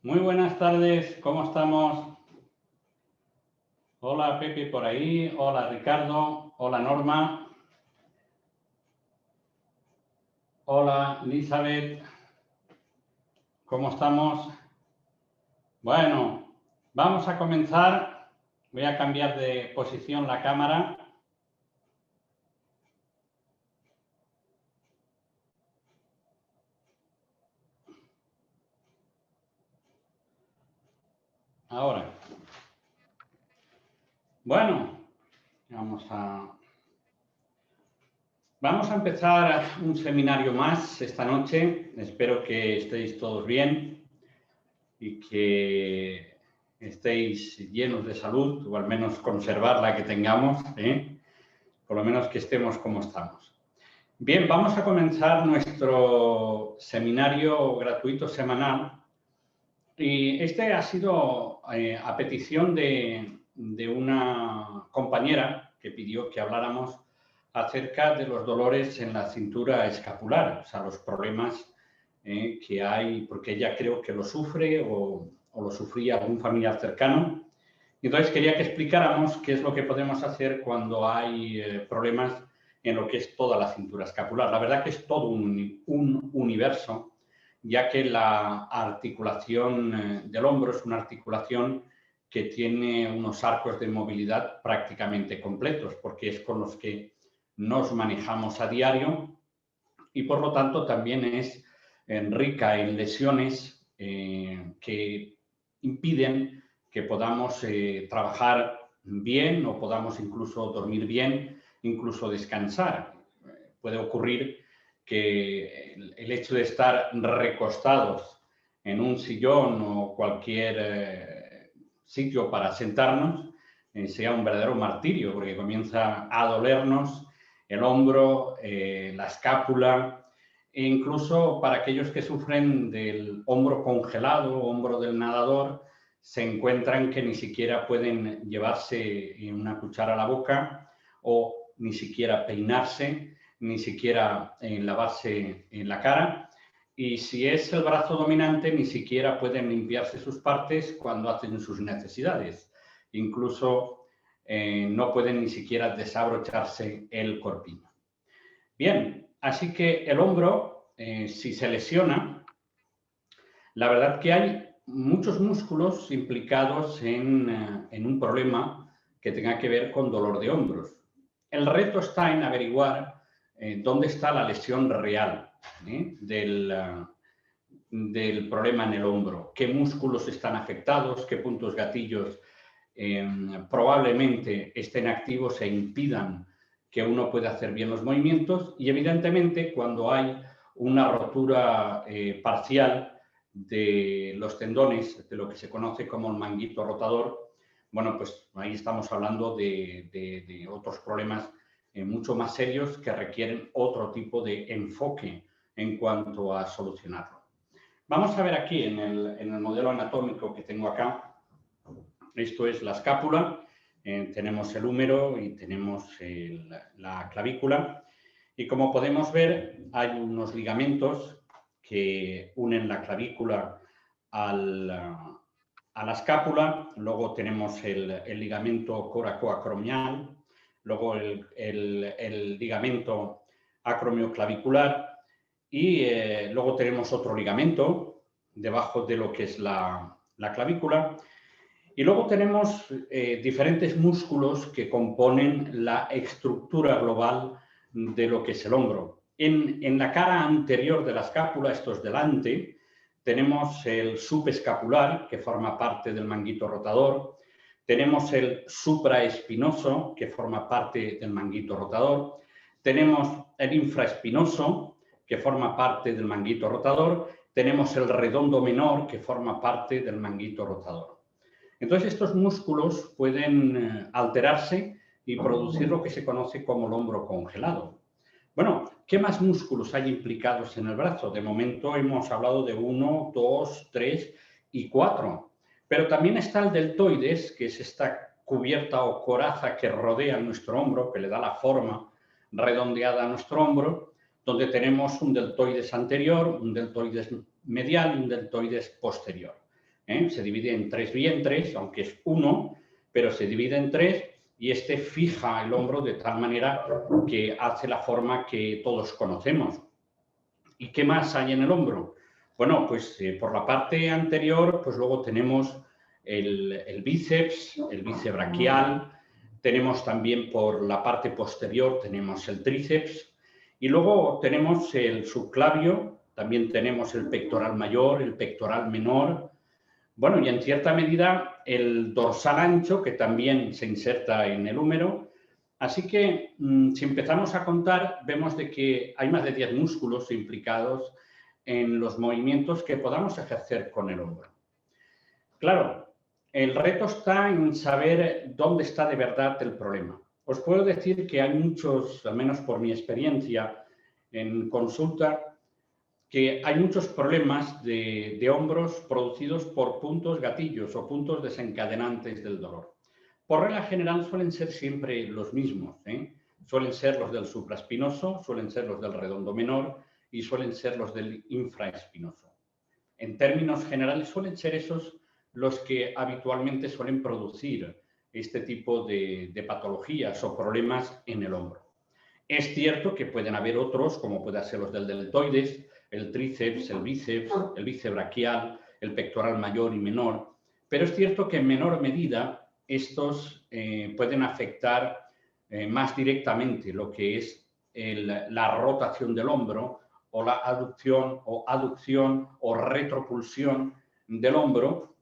Muy buenas tardes, ¿cómo estamos? Hola Pepe por ahí, hola Ricardo, hola Norma, hola Elizabeth, ¿cómo estamos? Bueno, vamos a comenzar. Voy a cambiar de posición la cámara. Ahora. Bueno, vamos a empezar un seminario más esta noche. Espero que estéis todos bien y que estéis llenos de salud, o al menos conservar la que tengamos, por lo menos que estemos como estamos. Bien, vamos a comenzar nuestro seminario gratuito semanal y este ha sido a petición de una compañera que pidió que habláramos acerca de los dolores en la cintura escapular, o sea, los problemas que hay, porque ella creo que lo sufre o lo sufría algún familiar cercano. Entonces quería que explicáramos qué es lo que podemos hacer cuando hay problemas en lo que es toda la cintura escapular. La verdad que es todo un universo, ya que la articulación del hombro es una articulación que tiene unos arcos de movilidad prácticamente completos, porque es con los que nos manejamos a diario y por lo tanto también es rica en lesiones que impiden que podamos trabajar bien o podamos incluso dormir bien, incluso descansar. Puede ocurrir que el hecho de estar recostados en un sillón o cualquier sitio para sentarnos sea un verdadero martirio, porque comienza a dolernos el hombro, la escápula, e incluso para aquellos que sufren del hombro congelado, hombro del nadador, se encuentran que ni siquiera pueden llevarse una cuchara a la boca o ni siquiera peinarse, ni siquiera lavarse en la cara. Y si es el brazo dominante, ni siquiera pueden limpiarse sus partes cuando hacen sus necesidades. Incluso no pueden ni siquiera desabrocharse el corpiño. Bien, así que el hombro, si se lesiona, la verdad que hay muchos músculos implicados en un problema que tenga que ver con dolor de hombros. El reto está en averiguar dónde está la lesión real del problema en el hombro, qué músculos están afectados, qué puntos gatillos probablemente estén activos e impidan que uno pueda hacer bien los movimientos y evidentemente cuando hay una rotura parcial de los tendones, de lo que se conoce como el manguito rotador, bueno, pues ahí estamos hablando de otros problemas mucho más serios que requieren otro tipo de enfoque en cuanto a solucionarlo. Vamos a ver aquí en el modelo anatómico que tengo acá. Esto es la escápula, tenemos el húmero y tenemos la clavícula. Y como podemos ver, hay unos ligamentos que unen la clavícula a la escápula. Luego tenemos el ligamento coracoacromial, luego el ligamento acromioclavicular y luego tenemos otro ligamento debajo de lo que es la clavícula. Y luego tenemos diferentes músculos que componen la estructura global de lo que es el hombro. En la cara anterior de la escápula, esto es delante, tenemos el subescapular, que forma parte del manguito rotador. Tenemos el supraespinoso, que forma parte del manguito rotador. Tenemos el infraespinoso, que forma parte del manguito rotador. Tenemos el redondo menor, que forma parte del manguito rotador. Entonces, estos músculos pueden alterarse y producir lo que se conoce como el hombro congelado. Bueno, ¿qué más músculos hay implicados en el brazo? De momento hemos hablado de 1, 2, 3 y 4. Pero también está el deltoides, que es esta cubierta o coraza que rodea nuestro hombro, que le da la forma redondeada a nuestro hombro, donde tenemos un deltoides anterior, un deltoides medial y un deltoides posterior. Se divide en 3 vientres, aunque es uno, pero se divide en 3 y este fija el hombro de tal manera que hace la forma que todos conocemos. ¿Y qué más hay en el hombro? Bueno, pues por la parte anterior, pues luego tenemos el bíceps braquial, tenemos también por la parte posterior, tenemos el tríceps y luego tenemos el subclavio, también tenemos el pectoral mayor, el pectoral menor, bueno, y en cierta medida el dorsal ancho, que también se inserta en el húmero. Así que si empezamos a contar, vemos de que hay más de 10 músculos implicados en los movimientos que podamos ejercer con el hombro. Claro, el reto está en saber dónde está de verdad el problema. Os puedo decir que hay muchos, al menos por mi experiencia en consulta, que hay muchos problemas de hombros producidos por puntos gatillos o puntos desencadenantes del dolor. Por regla general suelen ser siempre los mismos, Suelen ser los del supraespinoso, suelen ser los del redondo menor y suelen ser los del infraespinoso. En términos generales suelen ser esos los que habitualmente suelen producir este tipo de patologías o problemas en el hombro. Es cierto que pueden haber otros, como pueden ser los del deltoides, el tríceps, el bíceps braquial, el pectoral mayor y menor, pero es cierto que en menor medida estos pueden afectar más directamente lo que es la rotación del hombro o la aducción o retropulsión del hombro.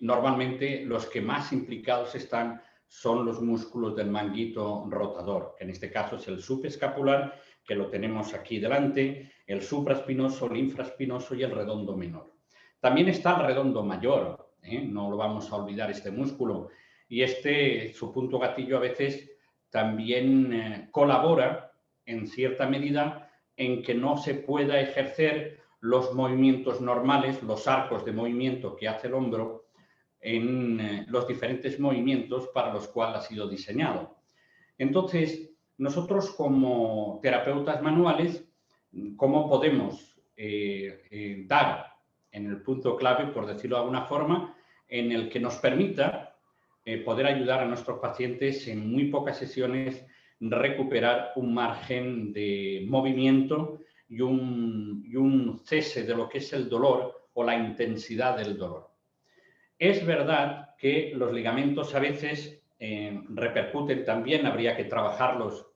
Normalmente los que más implicados están son los músculos del manguito rotador, que en este caso es el subescapular, que lo tenemos aquí delante, el supraespinoso, el infraespinoso y el redondo menor. También está el redondo mayor, no lo vamos a olvidar este músculo, y su punto gatillo a veces también colabora en cierta medida en que no se pueda ejercer los movimientos normales, los arcos de movimiento que hace el hombro en los diferentes movimientos para los cuales ha sido diseñado. Entonces, nosotros como terapeutas manuales, ¿cómo podemos dar en el punto clave, por decirlo de alguna forma, en el que nos permita poder ayudar a nuestros pacientes en muy pocas sesiones recuperar un margen de movimiento y un cese de lo que es el dolor o la intensidad del dolor? Es verdad que los ligamentos a veces repercuten también, habría que trabajarlos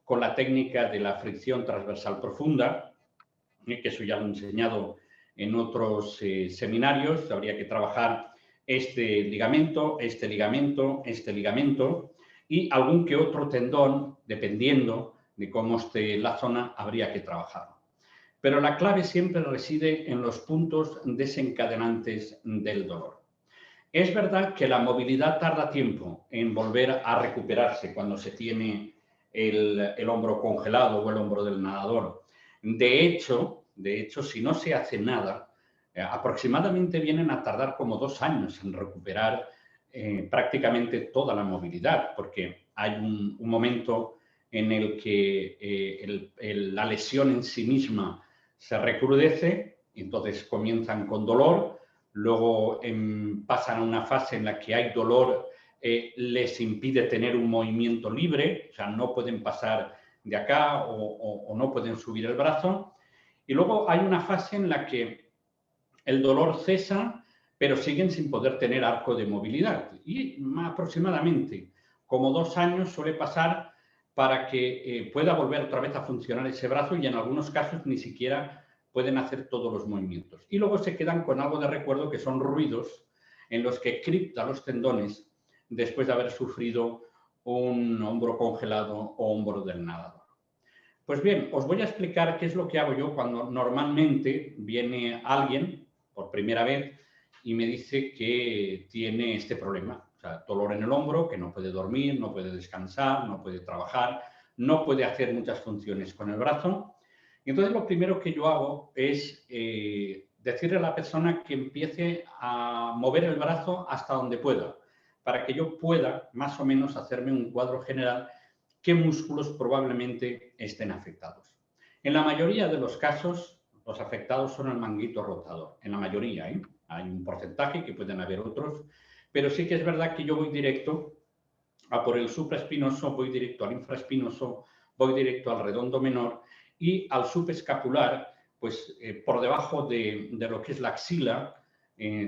con la técnica de la fricción transversal profunda, que eso ya lo he enseñado en otros seminarios. Habría que trabajar este ligamento y algún que otro tendón, dependiendo de cómo esté la zona, habría que trabajarlo. Pero la clave siempre reside en los puntos desencadenantes del dolor. Es verdad que la movilidad tarda tiempo en volver a recuperarse cuando se tiene el hombro congelado o el hombro del nadador. De hecho, si no se hace nada, aproximadamente vienen a tardar como 2 años en recuperar prácticamente toda la movilidad, porque hay un momento en el que la lesión en sí misma se recrudece, y entonces comienzan con dolor, luego pasan a una fase en la que hay dolor, les impide tener un movimiento libre, o sea, no pueden pasar de acá o no pueden subir el brazo, y luego hay una fase en la que el dolor cesa, pero siguen sin poder tener arco de movilidad. Y aproximadamente como 2 años suele pasar para que pueda volver otra vez a funcionar ese brazo y en algunos casos ni siquiera pueden hacer todos los movimientos. Y luego se quedan con algo de recuerdo que son ruidos en los que cripta los tendones después de haber sufrido un hombro congelado o hombro del nadador. Pues bien, os voy a explicar qué es lo que hago yo cuando normalmente viene alguien por primera vez y me dice que tiene este problema. O sea, dolor en el hombro, que no puede dormir, no puede descansar, no puede trabajar, no puede hacer muchas funciones con el brazo. Y entonces lo primero que yo hago es decirle a la persona que empiece a mover el brazo hasta donde pueda, para que yo pueda más o menos hacerme un cuadro general qué músculos probablemente estén afectados. En la mayoría de los casos, los afectados son el manguito rotador, en la mayoría, Hay un porcentaje, que pueden haber otros, pero sí que es verdad que yo voy directo a por el supraespinoso, voy directo al infraespinoso, voy directo al redondo menor y al subescapular, pues por debajo de lo que es la axila,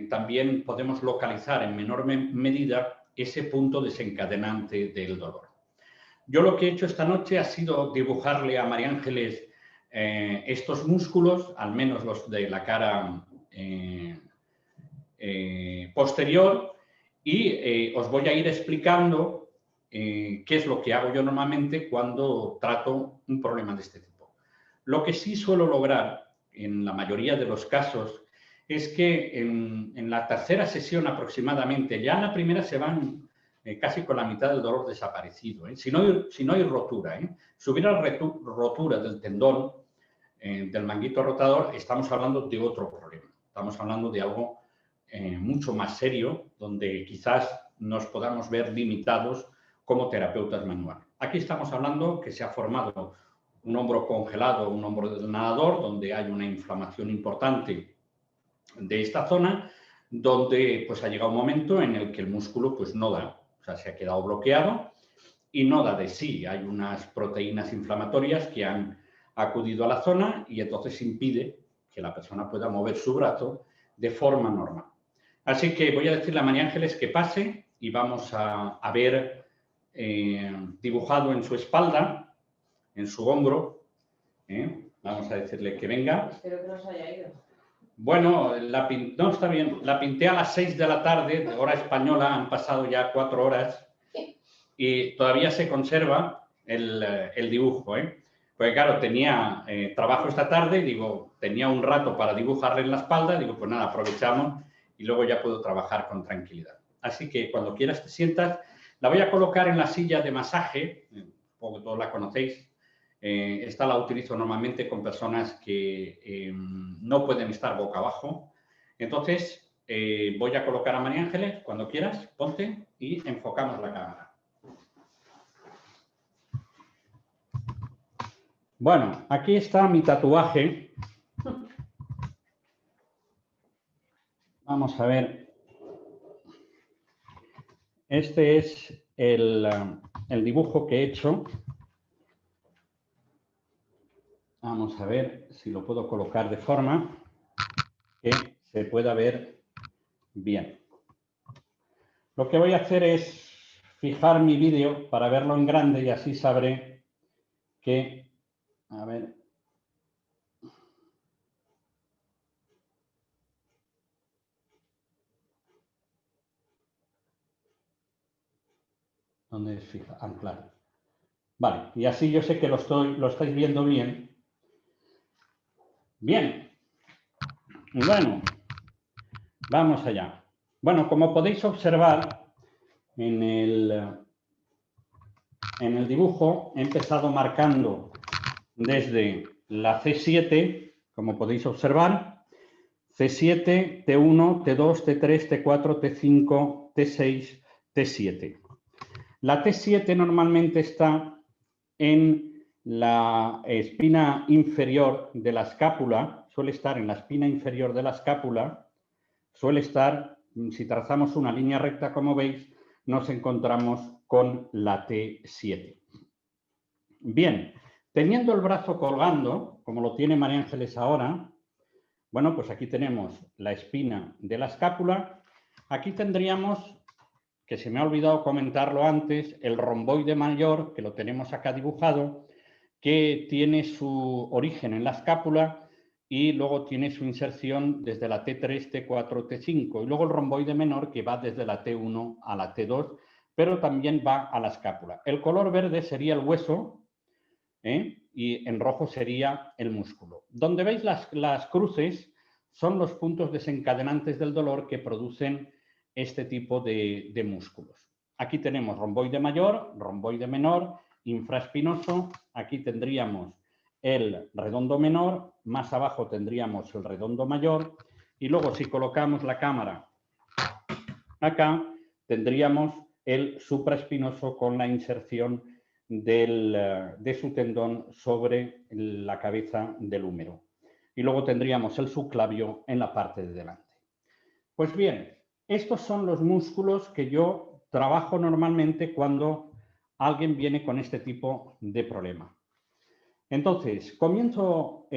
también podemos localizar en menor medida ese punto desencadenante del dolor. Yo lo que he hecho esta noche ha sido dibujarle a María Ángeles estos músculos, al menos los de la cara posterior, y os voy a ir explicando qué es lo que hago yo normalmente cuando trato un problema de este tipo. Lo que sí suelo lograr en la mayoría de los casos es que en la tercera sesión aproximadamente, ya en la primera se van casi con la mitad del dolor desaparecido, si no hay rotura. Si hubiera rotura del tendón, del manguito rotador, estamos hablando de otro problema. Estamos hablando de algo mucho más serio, donde quizás nos podamos ver limitados como terapeutas manuales. Aquí estamos hablando que se ha formado un hombro congelado, un hombro del nadador, donde hay una inflamación importante de esta zona, donde pues ha llegado un momento en el que el músculo pues no da, o sea, se ha quedado bloqueado y no da de sí. Hay unas proteínas inflamatorias que han acudido a la zona y entonces impide que la persona pueda mover su brazo de forma normal. Así que voy a decirle a María Ángeles que pase y vamos a ver dibujado en su espalda, en su hombro. Vamos a decirle que venga. Espero que no se haya ido. Bueno, no, está bien. La pinté a las 6 de la tarde, de hora española, han pasado ya 4 horas y todavía se conserva el dibujo. Porque claro, tenía trabajo esta tarde, digo, tenía un rato para dibujarle en la espalda, digo, pues nada, aprovechamos y luego ya puedo trabajar con tranquilidad. Así que cuando quieras te sientas, la voy a colocar en la silla de masaje, porque todos la conocéis. Esta la utilizo normalmente con personas que no pueden estar boca abajo. Entonces, voy a colocar a María Ángeles, cuando quieras, ponte y enfocamos la cámara. Bueno, aquí está mi tatuaje. Vamos a ver. Este es el dibujo que he hecho. Vamos a ver si lo puedo colocar de forma que se pueda ver bien. Lo que voy a hacer es fijar mi vídeo para verlo en grande y así sabré que... A ver... ¿Dónde es fija? Ah, claro. Vale, y así yo sé que lo estáis viendo bien. Bien. Bueno, vamos allá. Bueno, como podéis observar en el dibujo, he empezado marcando desde la C7, como podéis observar, C7, T1, T2, T3, T4, T5, T6, T7. La T7 normalmente está en la espina inferior de la escápula, suele estar en la espina inferior de la escápula, suele estar, si trazamos una línea recta, como veis, nos encontramos con la T7. Bien, teniendo el brazo colgando, como lo tiene María Ángeles ahora, bueno, pues aquí tenemos la espina de la escápula. Aquí tendríamos, que se me ha olvidado comentarlo antes, el romboide mayor, que lo tenemos acá dibujado, que tiene su origen en la escápula y luego tiene su inserción desde la T3, T4, T5. Y luego el romboide menor, que va desde la T1 a la T2, pero también va a la escápula. El color verde sería el hueso, y en rojo sería el músculo. Donde veis las cruces son los puntos desencadenantes del dolor que producen este tipo de músculos. Aquí tenemos romboide mayor, romboide menor, infraespinoso. Aquí tendríamos el redondo menor, más abajo tendríamos el redondo mayor y luego si colocamos la cámara acá tendríamos el supraespinoso con la inserción de su tendón sobre la cabeza del húmero. Y luego tendríamos el subclavio en la parte de delante. Pues bien, estos son los músculos que yo trabajo normalmente cuando alguien viene con este tipo de problema. Entonces, comienzo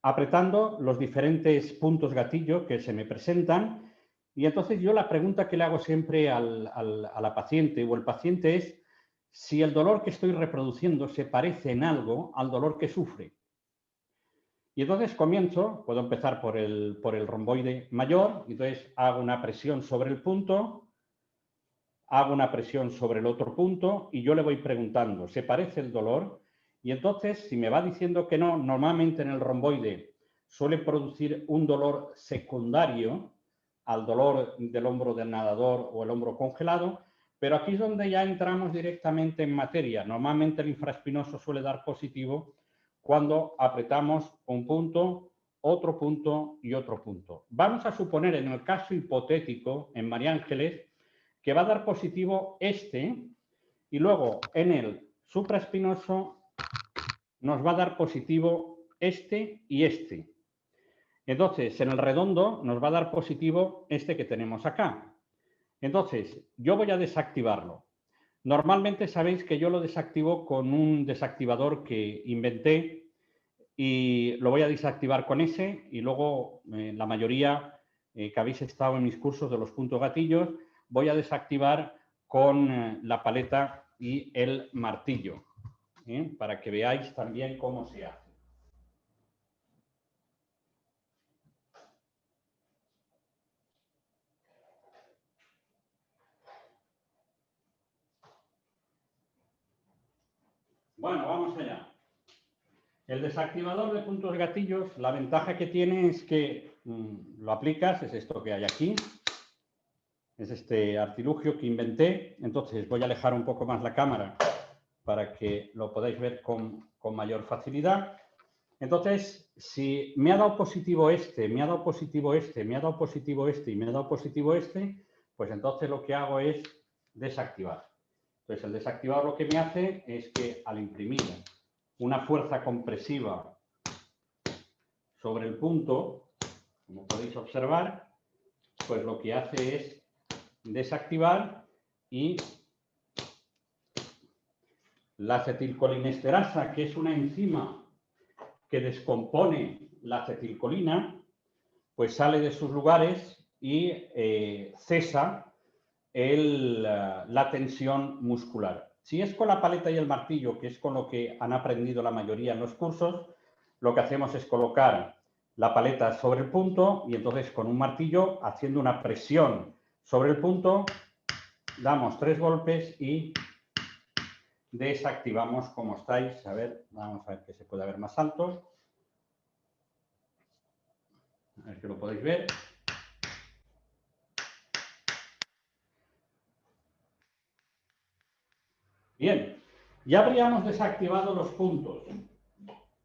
apretando los diferentes puntos gatillo que se me presentan y entonces yo la pregunta que le hago siempre a la paciente o el paciente es si el dolor que estoy reproduciendo se parece en algo al dolor que sufre. Y entonces puedo empezar por el romboide mayor, entonces hago una presión sobre el punto, hago una presión sobre el otro punto y yo le voy preguntando, ¿se parece el dolor? Y entonces, si me va diciendo que no, normalmente en el romboide suele producir un dolor secundario al dolor del hombro del nadador o el hombro congelado, pero aquí es donde ya entramos directamente en materia. Normalmente el infraespinoso suele dar positivo cuando apretamos un punto, otro punto y otro punto. Vamos a suponer en el caso hipotético, en María Ángeles, que va a dar positivo este y luego en el supraespinoso nos va a dar positivo este y este. Entonces, en el redondo nos va a dar positivo este que tenemos acá. Entonces, yo voy a desactivarlo. Normalmente sabéis que yo lo desactivo con un desactivador que inventé y lo voy a desactivar con ese y luego la mayoría que habéis estado en mis cursos de los puntos gatillos, voy a desactivar con la paleta y el martillo, para que veáis también cómo se hace. Bueno, vamos allá. El desactivador de puntos gatillos, la ventaja que tiene es que lo aplicas, es esto que hay aquí, es este artilugio que inventé. Entonces voy a alejar un poco más la cámara para que lo podáis ver con mayor facilidad. Entonces, si me ha dado positivo este, me ha dado positivo este, me ha dado positivo este y me ha dado positivo este, pues entonces lo que hago es desactivar. Entonces, el desactivador lo que me hace es que al imprimir una fuerza compresiva sobre el punto, como podéis observar, pues lo que hace es desactivar y la acetilcolinesterasa, que es una enzima que descompone la acetilcolina, pues sale de sus lugares y cesa la tensión muscular. Si es con la paleta y el martillo, que es con lo que han aprendido la mayoría en los cursos, lo que hacemos es colocar la paleta sobre el punto y entonces con un martillo, haciendo una presión sobre el punto, damos 3 golpes y desactivamos como estáis. A ver, vamos a ver que se pueda ver más alto. A ver que lo podéis ver. Bien, ya habríamos desactivado los puntos.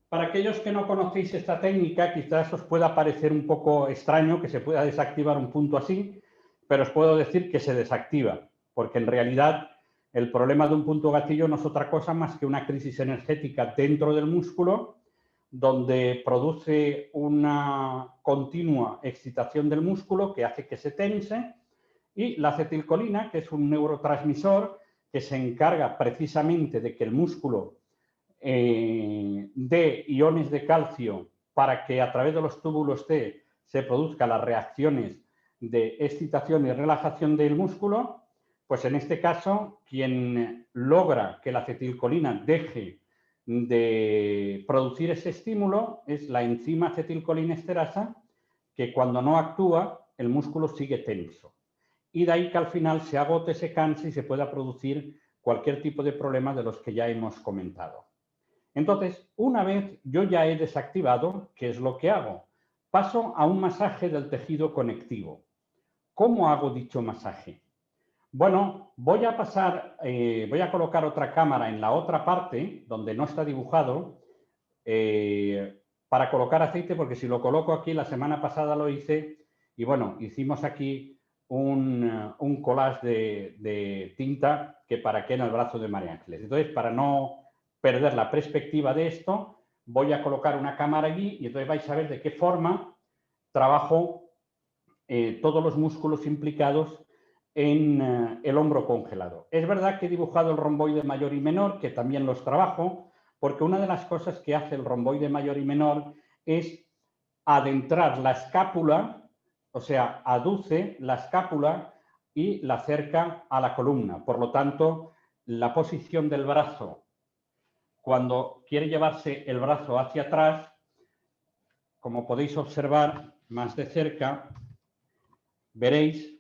Para aquellos que no conocéis esta técnica, quizás os pueda parecer un poco extraño que se pueda desactivar un punto así, pero os puedo decir que se desactiva, porque en realidad el problema de un punto gatillo no es otra cosa más que una crisis energética dentro del músculo, donde produce una continua excitación del músculo que hace que se tense, y la acetilcolina, que es un neurotransmisor que se encarga precisamente de que el músculo de iones de calcio para que a través de los túbulos T se produzcan las reacciones de excitación y relajación del músculo, pues en este caso quien logra que la acetilcolina deje de producir ese estímulo es la enzima acetilcolinesterasa, que cuando no actúa el músculo sigue tenso. Y de ahí que al final se agote, se canse y se pueda producir cualquier tipo de problema de los que ya hemos comentado. Entonces, una vez yo ya he desactivado, ¿qué es lo que hago? Paso a un masaje del tejido conectivo. ¿Cómo hago dicho masaje? Bueno, voy a colocar otra cámara en la otra parte, donde no está dibujado, para colocar aceite, porque si lo coloco aquí, la semana pasada lo hice, y bueno, hicimos aquí un collage de tinta que para qué en el brazo de María Ángeles. Entonces, para no perder la perspectiva de esto, voy a colocar una cámara allí y entonces vais a ver de qué forma trabajo todos los músculos implicados en el hombro congelado. Es verdad que he dibujado el romboide mayor y menor, que también los trabajo, porque una de las cosas que hace el romboide mayor y menor es adentrar la escápula, o sea, aduce la escápula y la acerca a la columna. Por lo tanto, la posición del brazo, cuando quiere llevarse el brazo hacia atrás, como podéis observar más de cerca, veréis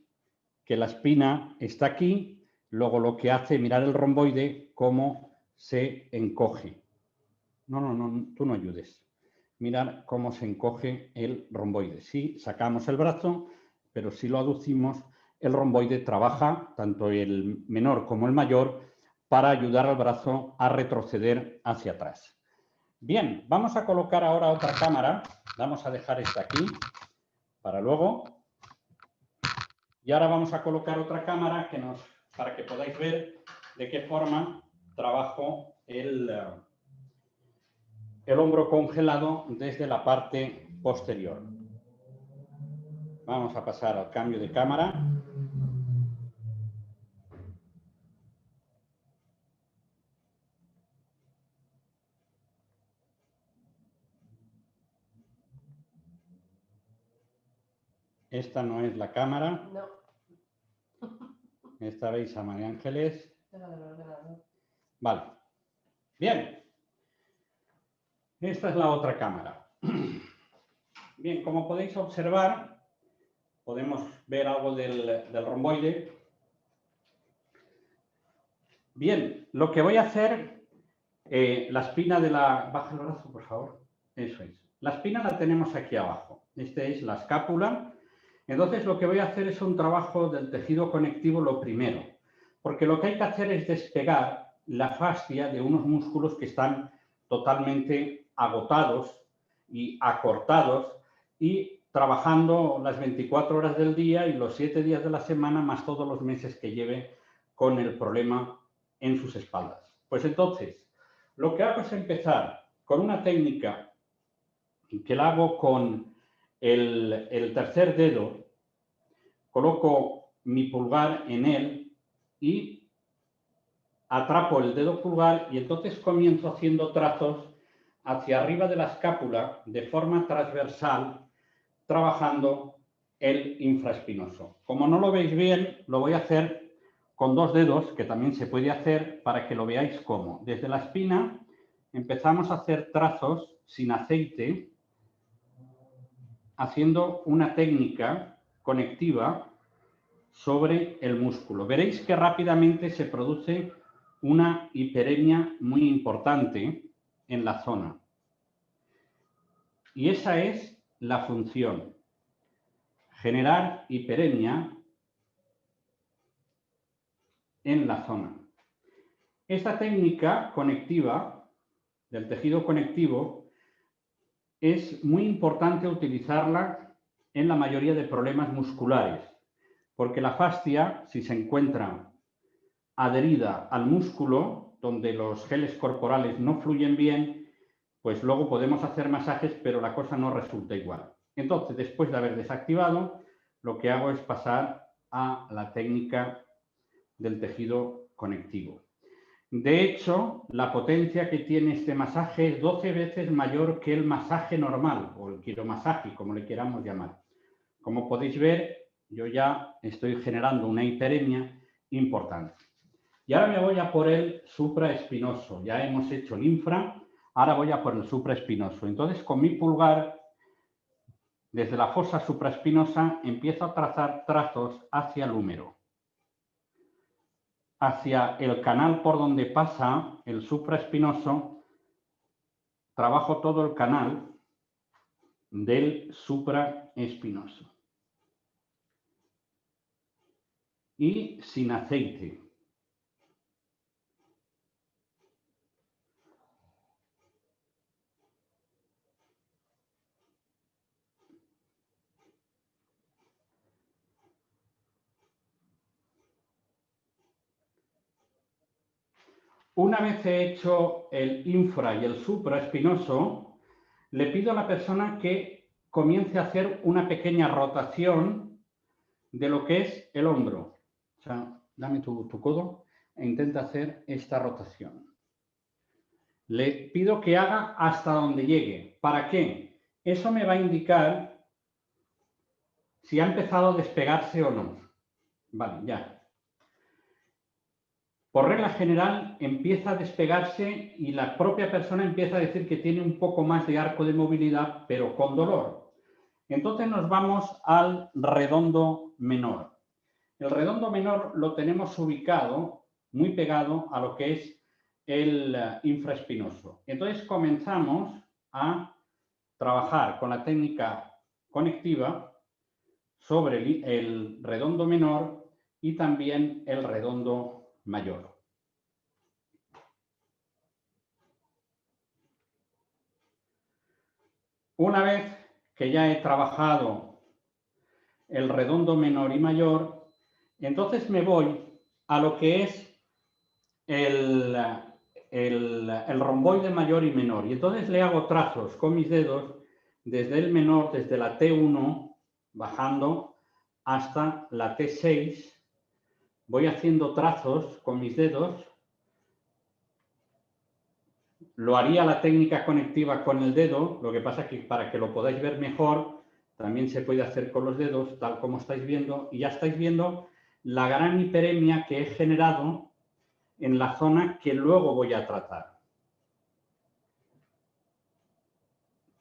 que la espina está aquí, luego lo que hace, mirar el romboide, cómo se encoge. No, tú no ayudes. Mirar cómo se encoge el romboide. Sí, sacamos el brazo, pero si lo aducimos, el romboide trabaja, tanto el menor como el mayor, para ayudar al brazo a retroceder hacia atrás. Bien, vamos a colocar ahora otra cámara. Vamos a dejar esta aquí para luego. Y ahora vamos a colocar otra cámara para que podáis ver de qué forma trabajo el hombro congelado desde la parte posterior. Vamos a pasar al cambio de cámara. Esta no es la cámara. No. Esta veis a María Ángeles. Vale. Bien. Esta es la otra cámara. Bien, como podéis observar, podemos ver algo del romboide. Bien, lo que voy a hacer, la espina de la... Baja el brazo, por favor. Eso es. La espina la tenemos aquí abajo. Esta es la escápula. Entonces, lo que voy a hacer es un trabajo del tejido conectivo lo primero, porque lo que hay que hacer es despegar la fascia de unos músculos que están totalmente agotados y acortados y trabajando las 24 horas del día y los 7 días de la semana, más todos los meses que lleve con el problema en sus espaldas. Pues entonces, lo que hago es empezar con una técnica que la hago con el tercer dedo, coloco mi pulgar en él y atrapo el dedo pulgar y entonces comienzo haciendo trazos hacia arriba de la escápula de forma transversal, trabajando el infraespinoso. Como no lo veis bien, lo voy a hacer con dos dedos, que también se puede hacer para que lo veáis cómo. Desde la espina empezamos a hacer trazos sin aceite, haciendo una técnica conectiva sobre el músculo. Veréis que rápidamente se produce una hiperemia muy importante en la zona. Y esa es la función. Generar hiperemia en la zona. Esta técnica conectiva del tejido conectivo es muy importante utilizarla en la mayoría de problemas musculares, porque la fascia, si se encuentra adherida al músculo, donde los geles corporales no fluyen bien, pues luego podemos hacer masajes, pero la cosa no resulta igual. Entonces, después de haber desactivado, lo que hago es pasar a la técnica del tejido conectivo. De hecho, la potencia que tiene este masaje es 12 veces mayor que el masaje normal, o el quiromasaje, como le queramos llamar. Como podéis ver, yo ya estoy generando una hiperemia importante. Y ahora me voy a por el supraespinoso. Ya hemos hecho el infra, ahora voy a por el supraespinoso. Entonces, con mi pulgar, desde la fosa supraespinosa, empiezo a trazar trazos hacia el húmero, hacia el canal por donde pasa el supraespinoso. Trabajo todo el canal del supraespinoso. Y sin aceite. Una vez he hecho el infra y el supraespinoso, le pido a la persona que comience a hacer una pequeña rotación de lo que es el hombro. O sea, dame tu codo e intenta hacer esta rotación. Le pido que haga hasta donde llegue. ¿Para qué? Eso me va a indicar si ha empezado a despegarse o no. Vale, ya. Por regla general, empieza a despegarse y la propia persona empieza a decir que tiene un poco más de arco de movilidad, pero con dolor. Entonces nos vamos al redondo menor. El redondo menor lo tenemos ubicado muy pegado a lo que es el infraespinoso. Entonces comenzamos a trabajar con la técnica conectiva sobre el redondo menor y también el redondo mayor. Una vez que ya he trabajado el redondo menor y mayor, entonces me voy a lo que es el romboide mayor y menor. Y entonces le hago trazos con mis dedos desde el menor, desde la T1, bajando hasta la T6. Voy haciendo trazos con mis dedos. Lo haría la técnica conectiva con el dedo, lo que pasa es que para que lo podáis ver mejor, también se puede hacer con los dedos, tal como estáis viendo, y ya estáis viendo la gran hiperemia que he generado en la zona que luego voy a tratar.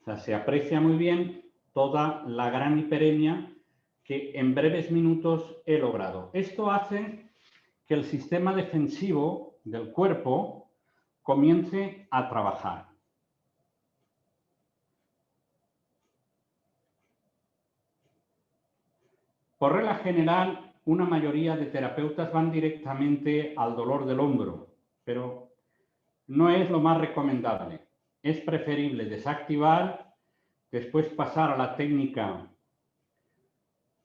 O sea, se aprecia muy bien toda la gran hiperemia que en breves minutos he logrado. Esto hace que el sistema defensivo del cuerpo comience a trabajar. Por regla general, una mayoría de terapeutas van directamente al dolor del hombro, pero no es lo más recomendable. Es preferible desactivar, después pasar a la técnica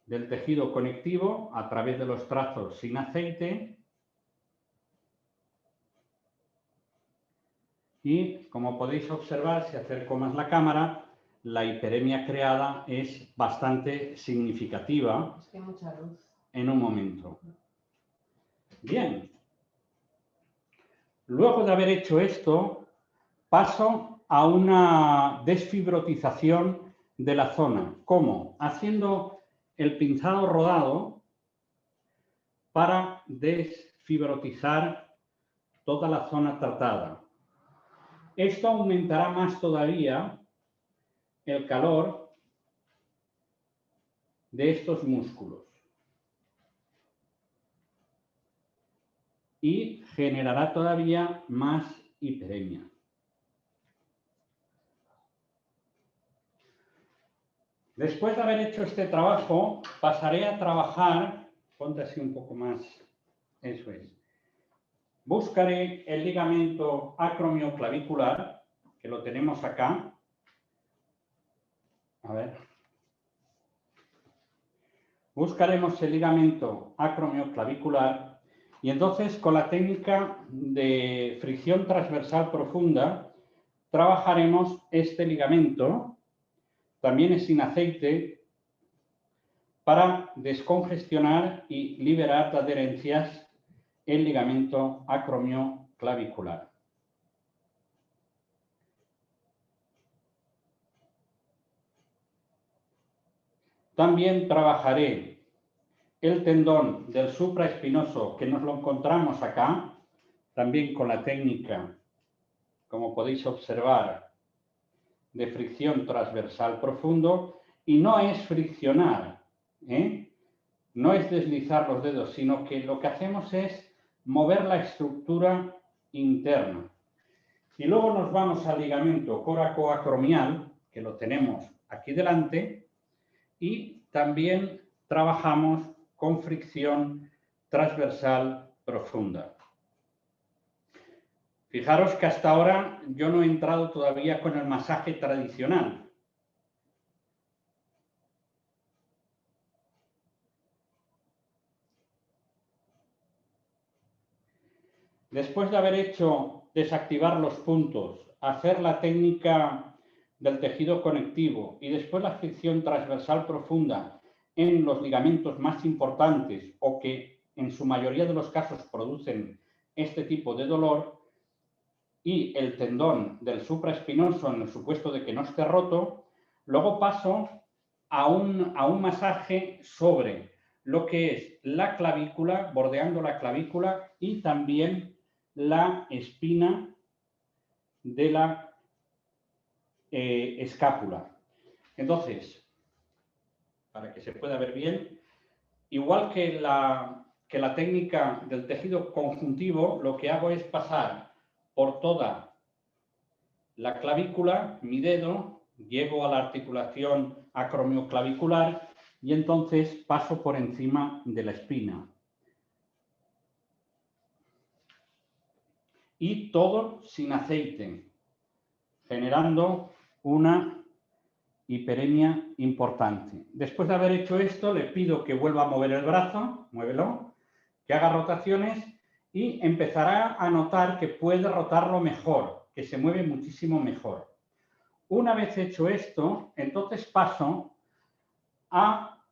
del tejido conectivo a través de los trazos sin aceite y, como podéis observar, si acerco más la cámara, la hiperemia creada es bastante significativa. Es que hay mucha luz. En un momento. Bien. Luego de haber hecho esto, paso a una desfibrotización de la zona. ¿Cómo? Haciendo el pinzado rodado para desfibrotizar toda la zona tratada. Esto aumentará más todavía el calor de estos músculos y generará todavía más hiperemia. Después de haber hecho este trabajo, pasaré a trabajar, ponte así un poco más, eso es. Buscaré el ligamento acromioclavicular, que lo tenemos acá. A ver. Buscaremos el ligamento acromioclavicular y entonces con la técnica de fricción transversal profunda trabajaremos este ligamento. También es sin aceite, para descongestionar y liberar de adherencias el ligamento acromioclavicular. También trabajaré el tendón del supraespinoso, que nos lo encontramos acá, también con la técnica, como podéis observar, de fricción transversal profundo, y no es friccionar, no es deslizar los dedos, sino que lo que hacemos es mover la estructura interna. Y luego nos vamos al ligamento coracoacromial, que lo tenemos aquí delante, y también trabajamos con fricción transversal profunda. Fijaros que hasta ahora yo no he entrado todavía con el masaje tradicional. Después de haber hecho desactivar los puntos, hacer la técnica del tejido conectivo y después la fricción transversal profunda en los ligamentos más importantes o que en su mayoría de los casos producen este tipo de dolor, y el tendón del supraespinoso en el supuesto de que no esté roto, luego paso a un masaje sobre lo que es la clavícula, bordeando la clavícula y también la espina de la escápula. Entonces, para que se pueda ver bien, igual que la técnica del tejido conjuntivo, lo que hago es pasar por toda la clavícula, mi dedo, llego a la articulación acromioclavicular y entonces paso por encima de la espina. Y todo sin aceite, generando una hiperemia importante. Después de haber hecho esto, le pido que vuelva a mover el brazo, muévelo, que haga rotaciones y empezará a notar que puede rotarlo mejor, que se mueve muchísimo mejor. Una vez hecho esto, entonces paso a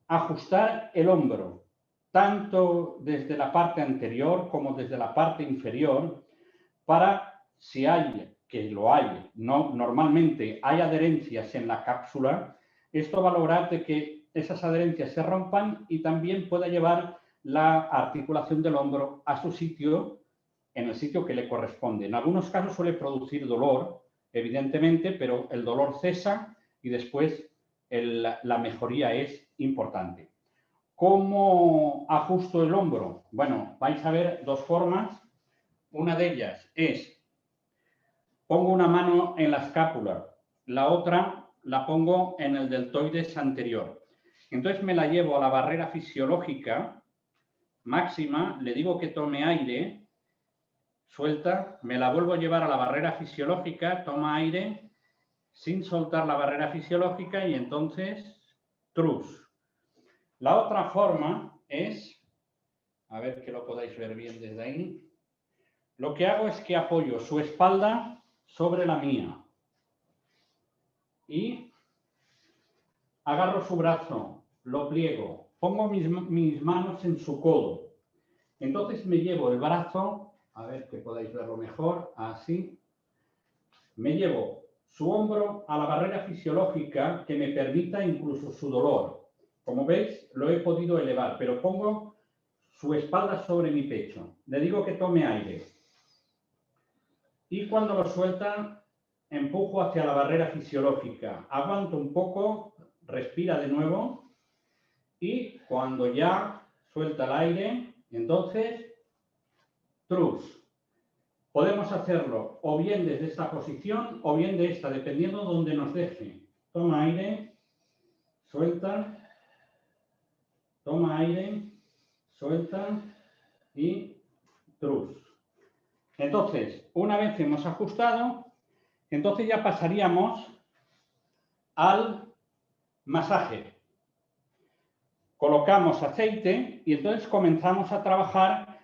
ajustar el hombro, tanto desde la parte anterior como desde la parte inferior, para, si hay, que lo hay, no, normalmente hay adherencias en la cápsula, esto va a lograr de que esas adherencias se rompan y también pueda llevar la articulación del hombro a su sitio, en el sitio que le corresponde. En algunos casos suele producir dolor, evidentemente, pero el dolor cesa y después la mejoría es importante. ¿Cómo ajusto el hombro? Bueno, vais a ver dos formas. Una de ellas es, pongo una mano en la escápula, la otra la pongo en el deltoides anterior. Entonces me la llevo a la barrera fisiológica máxima, le digo que tome aire, suelta, me la vuelvo a llevar a la barrera fisiológica, toma aire, sin soltar la barrera fisiológica y entonces trus. La otra forma es, a ver que lo podáis ver bien desde ahí, lo que hago es que apoyo su espalda sobre la mía y agarro su brazo, lo pliego, pongo mis manos en su codo. Entonces me llevo el brazo, a ver que podáis verlo mejor, así. Me llevo su hombro a la barrera fisiológica que me permita incluso su dolor. Como veis, lo he podido elevar, pero pongo su espalda sobre mi pecho. Le digo que tome aire. Y cuando lo suelta, empujo hacia la barrera fisiológica. Aguanto un poco, respira de nuevo. Y cuando ya suelta el aire, entonces, trus. Podemos hacerlo o bien desde esta posición o bien de esta, dependiendo de donde nos deje. Toma aire, suelta, toma aire, suelta y trus. Entonces, una vez hemos ajustado, entonces ya pasaríamos al masaje. Colocamos aceite y entonces comenzamos a trabajar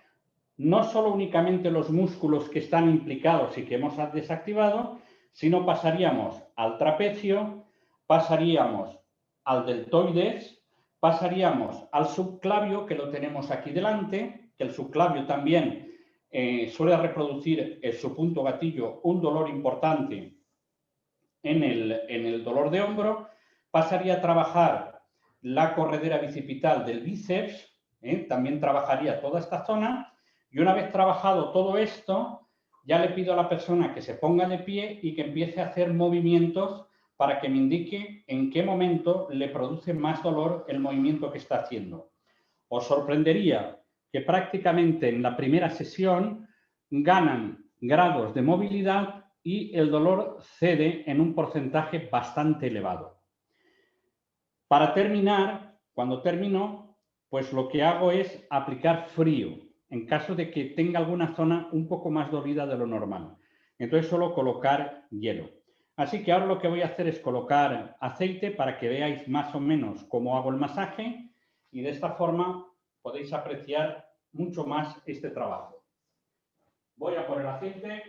no solo únicamente los músculos que están implicados y que hemos desactivado, sino pasaríamos al trapecio, pasaríamos al deltoides, pasaríamos al subclavio, que lo tenemos aquí delante, que el subclavio también suele reproducir en su punto gatillo un dolor importante en el dolor de hombro. Pasaría a trabajar la corredera bicipital del bíceps, también trabajaría toda esta zona. Y una vez trabajado todo esto, ya le pido a la persona que se ponga de pie y que empiece a hacer movimientos para que me indique en qué momento le produce más dolor el movimiento que está haciendo. Os sorprendería que prácticamente en la primera sesión ganan grados de movilidad y el dolor cede en un porcentaje bastante elevado. Para terminar, cuando termino, pues lo que hago es aplicar frío, en caso de que tenga alguna zona un poco más dolida de lo normal. Entonces solo colocar hielo. Así que ahora lo que voy a hacer es colocar aceite para que veáis más o menos cómo hago el masaje y de esta forma podéis apreciar mucho más este trabajo. Voy a poner aceite.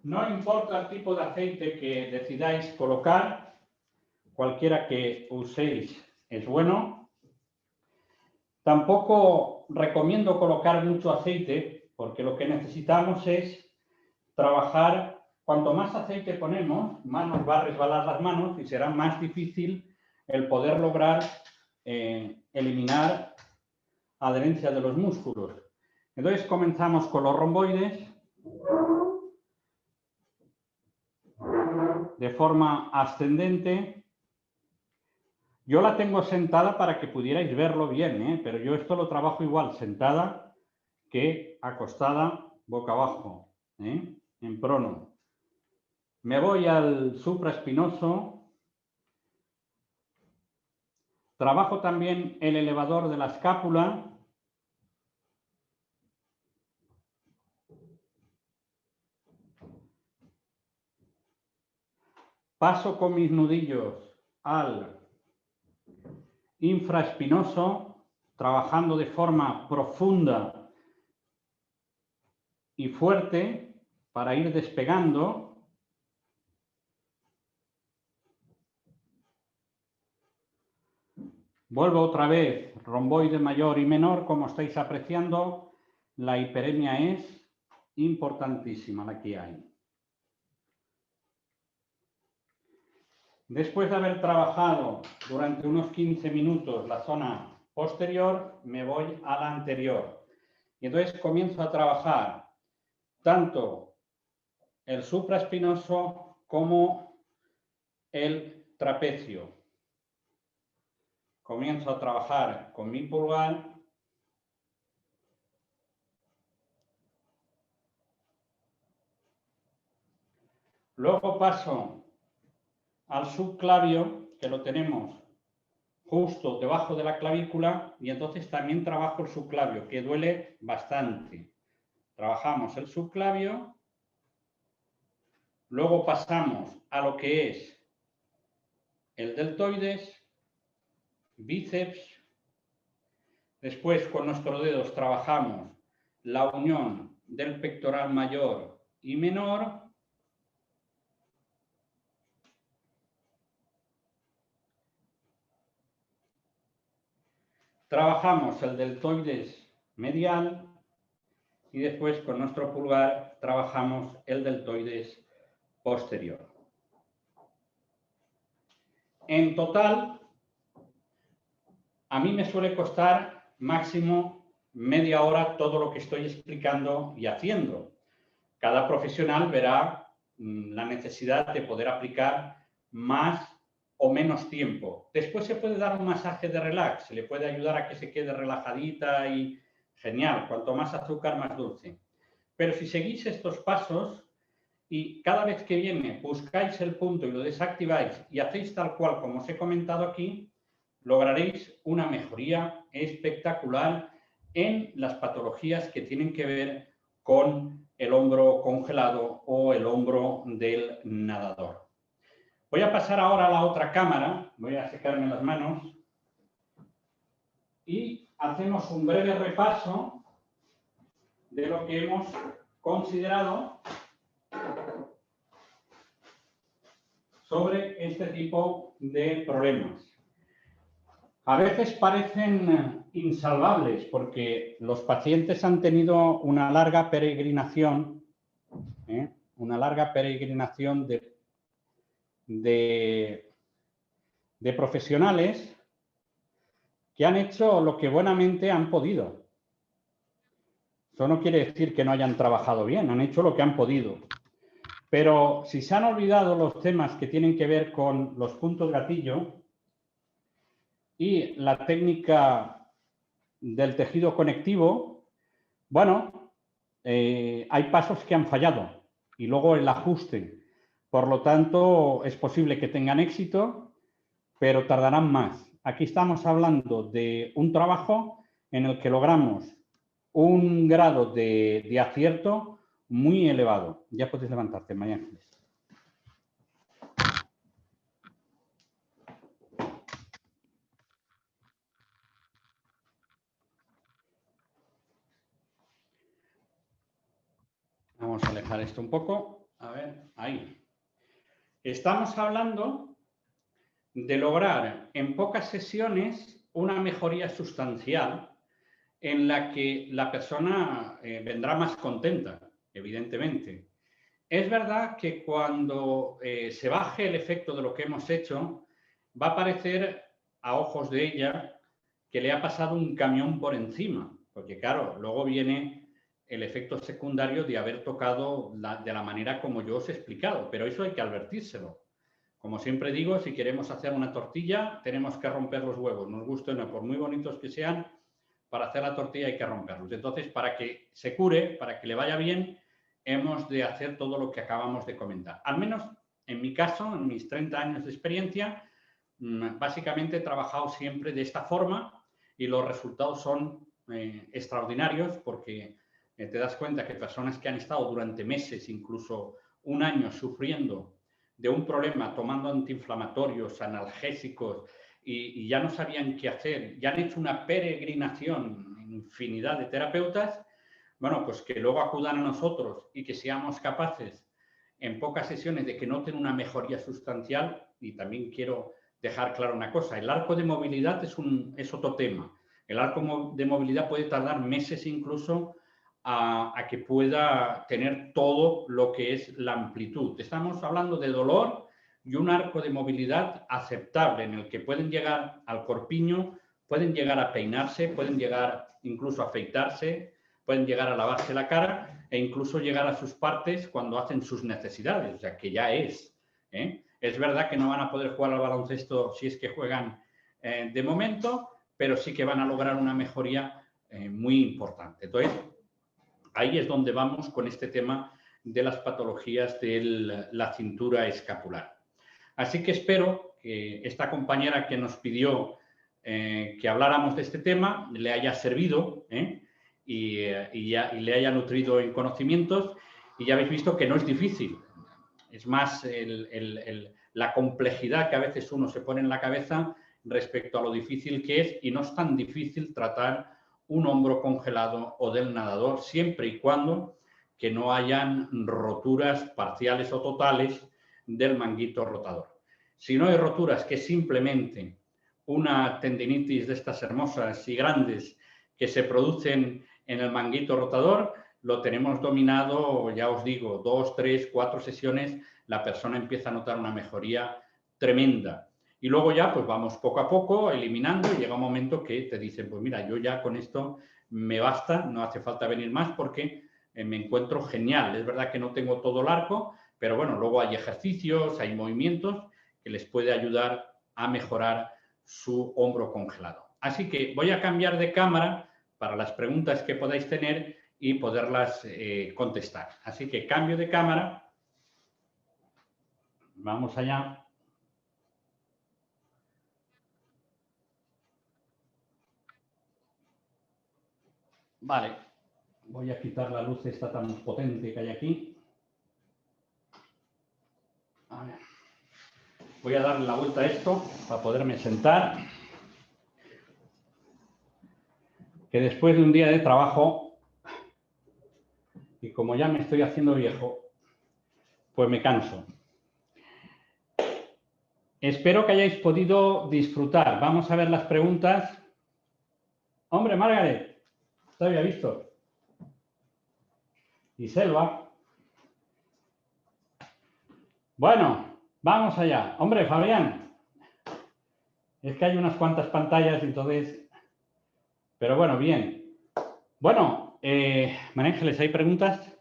No importa el tipo de aceite que decidáis colocar, cualquiera que uséis es bueno. Tampoco recomiendo colocar mucho aceite, porque lo que necesitamos es trabajar. Cuanto más aceite ponemos, más nos va a resbalar las manos y será más difícil el poder lograr eliminar adherencia de los músculos. Entonces comenzamos con los romboides de forma ascendente. Yo la tengo sentada para que pudierais verlo bien, pero yo esto lo trabajo igual sentada que acostada boca abajo, en prono. Me voy al supraespinoso. Trabajo también el elevador de la escápula. Paso con mis nudillos al infraespinoso, trabajando de forma profunda y fuerte para ir despegando. Vuelvo otra vez, romboide mayor y menor, como estáis apreciando, la hiperemia es importantísima la que hay. Después de haber trabajado durante unos 15 minutos la zona posterior, me voy a la anterior. Y entonces comienzo a trabajar tanto el supraespinoso como el trapecio. Comienzo a trabajar con mi pulgar. Luego paso al subclavio, que lo tenemos justo debajo de la clavícula, y entonces también trabajo el subclavio, que duele bastante. Trabajamos el subclavio, luego pasamos a lo que es el deltoides, bíceps. Después con nuestros dedos trabajamos la unión del pectoral mayor y menor. Trabajamos el deltoides medial y después con nuestro pulgar trabajamos el deltoides posterior. En total, a mí me suele costar máximo media hora todo lo que estoy explicando y haciendo. Cada profesional verá la necesidad de poder aplicar más o menos tiempo. Después se puede dar un masaje de relax, se le puede ayudar a que se quede relajadita y genial, cuanto más azúcar, más dulce. Pero si seguís estos pasos y cada vez que viene buscáis el punto y lo desactiváis y hacéis tal cual como os he comentado aquí, lograréis una mejoría espectacular en las patologías que tienen que ver con el hombro congelado o el hombro del nadador. Voy a pasar ahora a la otra cámara, voy a secarme las manos y hacemos un breve repaso de lo que hemos considerado sobre este tipo de problemas. A veces parecen insalvables porque los pacientes han tenido una larga peregrinación de profesionales que han hecho lo que buenamente han podido. Eso no quiere decir que no hayan trabajado bien, han hecho lo que han podido. Pero si se han olvidado los temas que tienen que ver con los puntos gatillo y la técnica del tejido conectivo, bueno, hay pasos que han fallado y luego el ajuste. Por lo tanto, es posible que tengan éxito, pero tardarán más. Aquí estamos hablando de un trabajo en el que logramos un grado de acierto muy elevado. Ya puedes levantarte, María Ángeles. Vamos a alejar esto un poco. A ver, ahí. Estamos hablando de lograr en pocas sesiones una mejoría sustancial en la que la persona vendrá más contenta, evidentemente. Es verdad que cuando se baje el efecto de lo que hemos hecho, va a parecer a ojos de ella que le ha pasado un camión por encima, porque claro, luego viene el efecto secundario de haber tocado de la manera como yo os he explicado, pero eso hay que advertírselo. Como siempre digo, si queremos hacer una tortilla, tenemos que romper los huevos, nos guste o no, por muy bonitos que sean, para hacer la tortilla hay que romperlos. Entonces, para que se cure, para que le vaya bien, hemos de hacer todo lo que acabamos de comentar. Al menos en mi caso, en mis 30 años de experiencia, básicamente he trabajado siempre de esta forma y los resultados son extraordinarios porque te das cuenta que personas que han estado durante meses, incluso un año, sufriendo de un problema, tomando antiinflamatorios, analgésicos, y ya no sabían qué hacer, ya han hecho una peregrinación en infinidad de terapeutas, bueno, pues que luego acudan a nosotros y que seamos capaces en pocas sesiones de que noten una mejoría sustancial. Y también quiero dejar claro una cosa, el arco de movilidad es otro tema. El arco de movilidad puede tardar meses incluso a que pueda tener todo lo que es la amplitud. Estamos hablando de dolor y un arco de movilidad aceptable en el que pueden llegar al corpiño, pueden llegar a peinarse, pueden llegar incluso a afeitarse, pueden llegar a lavarse la cara e incluso llegar a sus partes cuando hacen sus necesidades, o sea, que ya es. Es verdad que no van a poder jugar al baloncesto si es que juegan de momento, pero sí que van a lograr una mejoría muy importante. Entonces, ahí es donde vamos con este tema de las patologías de la cintura escapular. Así que espero que esta compañera que nos pidió que habláramos de este tema le haya servido y le haya nutrido en conocimientos, y ya habéis visto que no es difícil. Es más la complejidad que a veces uno se pone en la cabeza respecto a lo difícil que es, y no es tan difícil tratar un hombro congelado o del nadador, siempre y cuando que no hayan roturas parciales o totales del manguito rotador. Si no hay roturas, que simplemente una tendinitis de estas hermosas y grandes que se producen en el manguito rotador, lo tenemos dominado, ya os digo, 2, 3, 4 sesiones, la persona empieza a notar una mejoría tremenda. Y luego ya pues vamos poco a poco eliminando, y llega un momento que te dicen, pues mira, yo ya con esto me basta, no hace falta venir más porque me encuentro genial. Es verdad que no tengo todo el arco, pero bueno, luego hay ejercicios, hay movimientos que les puede ayudar a mejorar su hombro congelado. Así que voy a cambiar de cámara para las preguntas que podáis tener y poderlas contestar. Así que cambio de cámara. Vamos allá. Vale, voy a quitar la luz esta tan potente que hay aquí. A ver. Voy a darle la vuelta a esto para poderme sentar. Que después de un día de trabajo, y como ya me estoy haciendo viejo, pues me canso. Espero que hayáis podido disfrutar. Vamos a ver las preguntas. Hombre, Margaret, te había visto. Y Selva. Bueno, vamos allá. Hombre, Fabián, es que hay unas cuantas pantallas, entonces... Pero bueno, bien. Bueno, María Ángeles, ¿hay preguntas?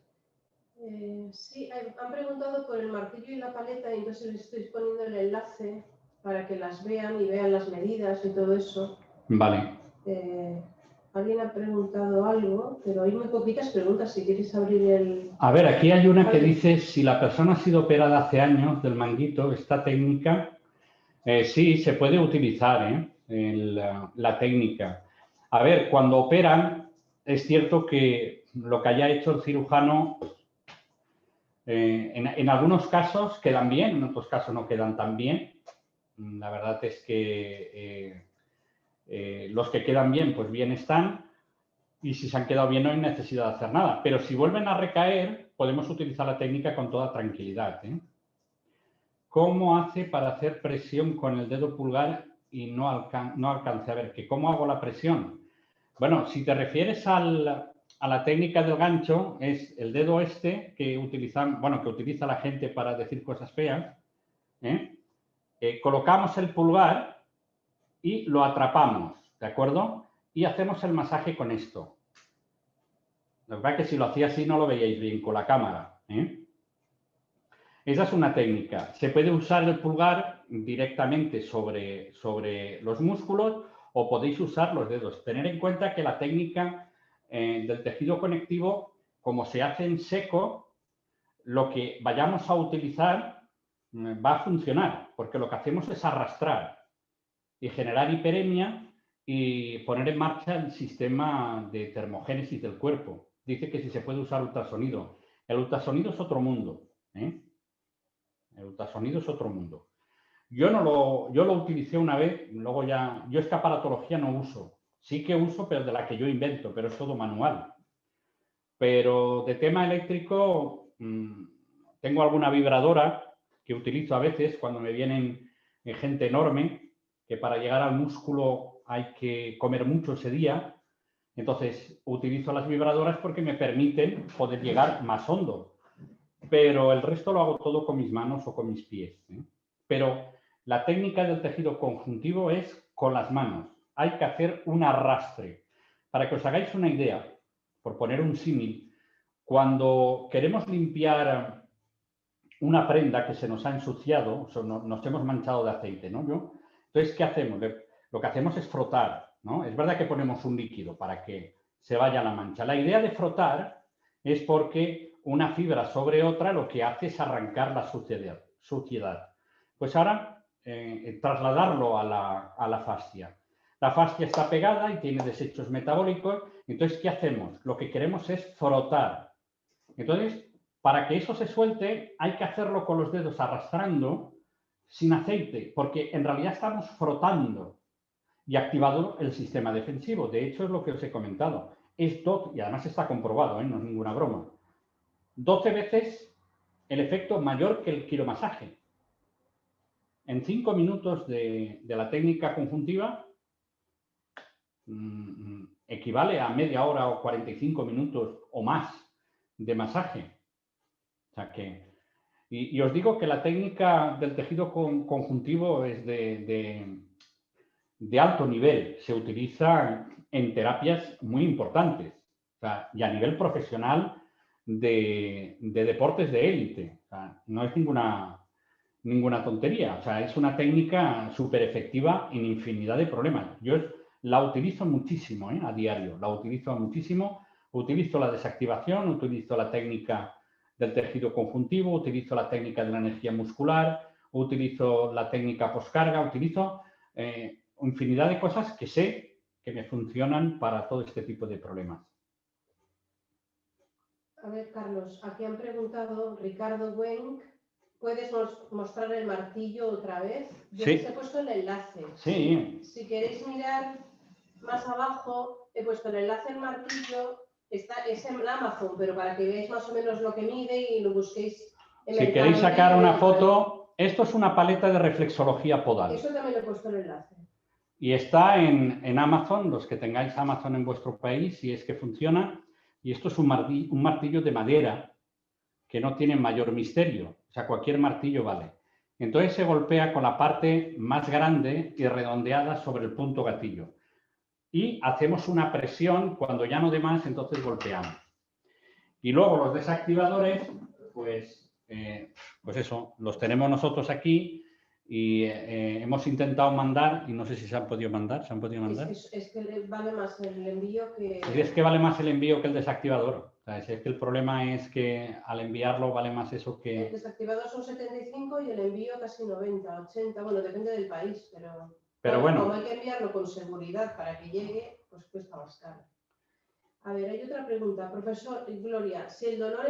Sí, han preguntado por el martillo y la paleta, y entonces les estoy poniendo el enlace para que las vean y vean las medidas y todo eso. Vale. Alguien ha preguntado algo, pero hay muy poquitas preguntas. Si quieres abrir el... A ver, aquí hay una que dice, si la persona ha sido operada hace años del manguito, esta técnica, sí, se puede utilizar la técnica. A ver, cuando operan, es cierto que lo que haya hecho el cirujano, en algunos casos quedan bien, en otros casos no quedan tan bien. La verdad es que los que quedan bien, pues bien están. y si se han quedado bien no hay necesidad de hacer nada. Pero si vuelven a recaer, podemos utilizar la técnica con toda tranquilidad, ¿eh? ¿Cómo hace para hacer presión con el dedo pulgar y no alcance a ver? ¿Que ¿Cómo hago la presión? Bueno, si te refieres a la técnica del gancho, es el dedo este que utiliza la gente para decir cosas feas, ¿eh? Colocamos el pulgar y lo atrapamos, ¿de acuerdo? Y hacemos el masaje con esto. La verdad que si lo hacía así no lo veíais bien con la cámara, ¿eh? Esa es una técnica. Se puede usar el pulgar directamente sobre los músculos o podéis usar los dedos. Tener en cuenta que la técnica del tejido conectivo, como se hace en seco, lo que vayamos a utilizar va a funcionar, porque lo que hacemos es arrastrar y generar hiperemia y poner en marcha el sistema de termogénesis del cuerpo. Dice que si se puede usar ultrasonido. El ultrasonido es otro mundo, ¿eh? El ultrasonido es otro mundo. Yo lo utilicé una vez, luego ya... Yo escaparatología no uso. Sí que uso, pero de la que yo invento, pero es todo manual. Pero de tema eléctrico, tengo alguna vibradora que utilizo a veces cuando me vienen gente enorme, que para llegar al músculo hay que comer mucho ese día. Entonces, utilizo las vibradoras porque me permiten poder llegar más hondo. Pero el resto lo hago todo con mis manos o con mis pies, ¿eh? Pero la técnica del tejido conjuntivo es con las manos. Hay que hacer un arrastre. Para que os hagáis una idea, por poner un símil, cuando queremos limpiar una prenda que se nos ha ensuciado, nos hemos manchado de aceite, ¿no? Entonces, ¿qué hacemos? Lo que hacemos es frotar, ¿no? Es verdad que ponemos un líquido para que se vaya la mancha. La idea de frotar es porque una fibra sobre otra lo que hace es arrancar la suciedad. Pues ahora, trasladarlo a la fascia. La fascia está pegada y tiene desechos metabólicos. Entonces, ¿qué hacemos? Lo que queremos es frotar. Entonces, para que eso se suelte, hay que hacerlo con los dedos arrastrando sin aceite, porque en realidad estamos frotando y activado el sistema defensivo. De hecho, es lo que os he comentado. Esto, y además está comprobado, no es ninguna broma, 12 veces el efecto mayor que el quiromasaje. En 5 minutos de la técnica conjuntiva equivale a media hora o 45 minutos o más de masaje. O sea que, y os digo que la técnica del tejido conjuntivo es de alto nivel. Se utiliza en terapias muy importantes. O sea, y a nivel profesional de deportes de élite. O sea, no es ninguna tontería. O sea, es una técnica súper efectiva en infinidad de problemas. Yo la utilizo muchísimo, a diario. La utilizo muchísimo. Utilizo la desactivación, utilizo la técnica del tejido conjuntivo, utilizo la técnica de la energía muscular, utilizo la técnica poscarga, utilizo infinidad de cosas que sé que me funcionan para todo este tipo de problemas. A ver, Carlos, aquí han preguntado, Ricardo Wenck, ¿puedes mostrar el martillo otra vez? Yo Sí. les he puesto el enlace. Sí. Si queréis mirar más abajo, he puesto el enlace al martillo. Es en Amazon, pero para que veáis más o menos lo que mide y lo busquéis en Si queréis Mercado sacar Libre, una foto, esto es una paleta de reflexología podal. Eso también le he puesto el enlace. Y está en Amazon, los que tengáis Amazon en vuestro país, si es que funciona. Y esto es un martillo de madera que no tiene mayor misterio. O sea, cualquier martillo vale. Entonces se golpea con la parte más grande y redondeada sobre el punto gatillo. Y hacemos una presión, cuando ya no dé más, entonces golpeamos. Y luego los desactivadores, pues eso, los tenemos nosotros aquí y hemos intentado mandar, y no sé si se han podido mandar. ¿Se han podido mandar? Es que vale más el envío que... Es que vale más el envío que el desactivador. O sea, es que el problema es que al enviarlo vale más eso que... El desactivador son 75 y el envío casi 90, 80, bueno, depende del país, pero bueno, como hay que enviarlo con seguridad para que llegue, pues cuesta más caro. A ver, hay otra pregunta. Profesor Gloria, si el dolor